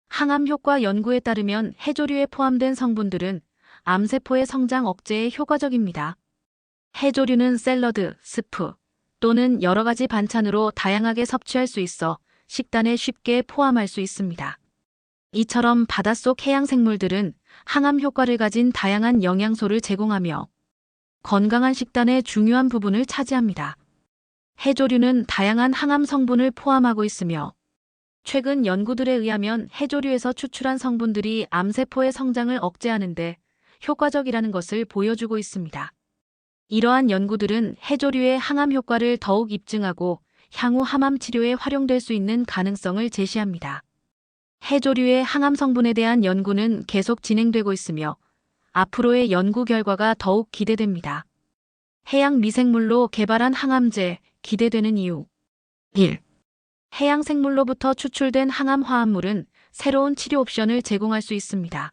항암 효과. 연구에 따르면 해조류에 포함된 성분들은 암세포의 성장 억제에 효과적입니다. 해조류는 샐러드, 스프 또는 여러 가지 반찬으로 다양하게 섭취할 수 있어 식단에 쉽게 포함할 수 있습니다. 이처럼 바닷속 해양 생물들은 항암 효과를 가진 다양한 영양소를 제공하며 건강한 식단의 중요한 부분을 차지합니다. 해조류는 다양한 항암 성분을 포함하고 있으며 최근 연구들에 의하면 해조류에서 추출한 성분들이 암세포의 성장을 억제하는 데 효과적이라는 것을 보여주고 있습니다. 이러한 연구들은 해조류의 항암 효과를 더욱 입증하고 향후 항암 치료에 활용될 수 있는 가능성을 제시합니다. 해조류의 항암 성분에 대한 연구는 계속 진행되고 있으며 앞으로의 연구 결과가 더욱 기대됩니다. 해양 미생물로 개발한 항암제. 기대되는 이유. 1. 해양 생물로부터 추출된 항암 화합물은 새로운 치료 옵션을 제공할 수 있습니다.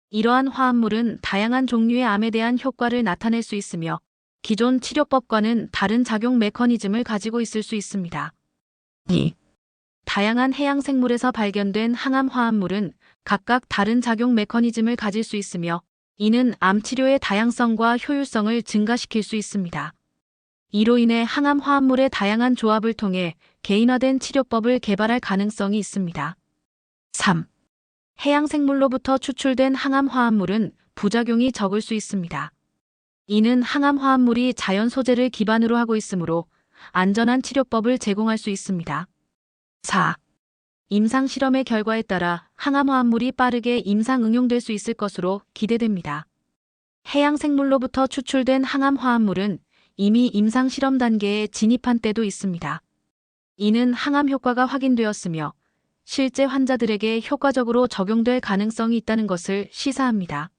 이러한 화합물은 다양한 종류의 암에 대한 효과를 나타낼 수 있으며 기존 치료법과는 다른 작용 메커니즘을 가지고 있을 수 있습니다. 2. 다양한 해양 생물에서 발견된 항암 화합물은 각각 다른 작용 메커니즘을 가질 수 있으며 이는 암 치료의 다양성과 효율성을 증가시킬 수 있습니다. 이로 인해 항암 화합물의 다양한 조합을 통해 개인화된 치료법을 개발할 가능성이 있습니다. 3. 해양 생물로부터 추출된 항암 화합물은 부작용이 적을 수 있습니다. 이는 항암 화합물이 자연 소재를 기반으로 하고 있으므로 안전한 치료법을 제공할 수 있습니다. 4. 임상 실험의 결과에 따라 항암 화합물이 빠르게 임상 응용될 수 있을 것으로 기대됩니다. 해양 생물로부터 추출된 항암 화합물은 이미 임상 실험 단계에 진입한 때도 있습니다. 이는 항암 효과가 확인되었으며 실제 환자들에게 효과적으로 적용될 가능성이 있다는 것을 시사합니다.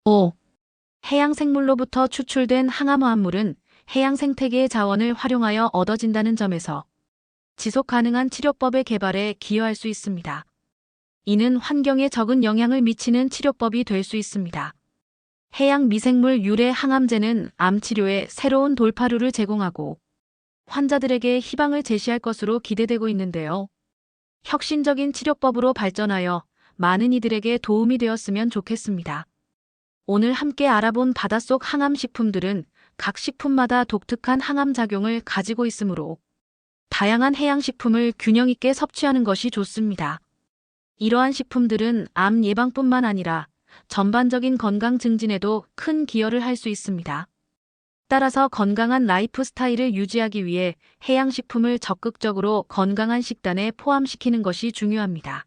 5. 해양 생물로부터 추출된 항암 화합물은 해양 생태계의 자원을 활용하여 얻어진다는 점에서 지속 가능한 치료법의 개발에 기여할 수 있습니다. 이는 환경에 적은 영향을 미치는 치료법이 될 수 있습니다. 해양 미생물 유래 항암제는 암 치료에 새로운 돌파루를 제공하고 환자들에게 희망을 제시할 것으로 기대되고 있는데요. 혁신적인 치료법으로 발전하여 많은 이들에게 도움이 되었으면 좋겠습니다. 오늘 함께 알아본 바닷속 항암 식품들은 각 식품마다 독특한 항암 작용을 가지고 있으므로 다양한 해양 식품을 균형 있게 섭취하는 것이 좋습니다. 이러한 식품들은 암 예방뿐만 아니라 전반적인 건강 증진에도 큰 기여를 할 수 있습니다. 따라서 건강한 라이프 스타일을 유지하기 위해 해양 식품을 적극적으로 건강한 식단에 포함시키는 것이 중요합니다.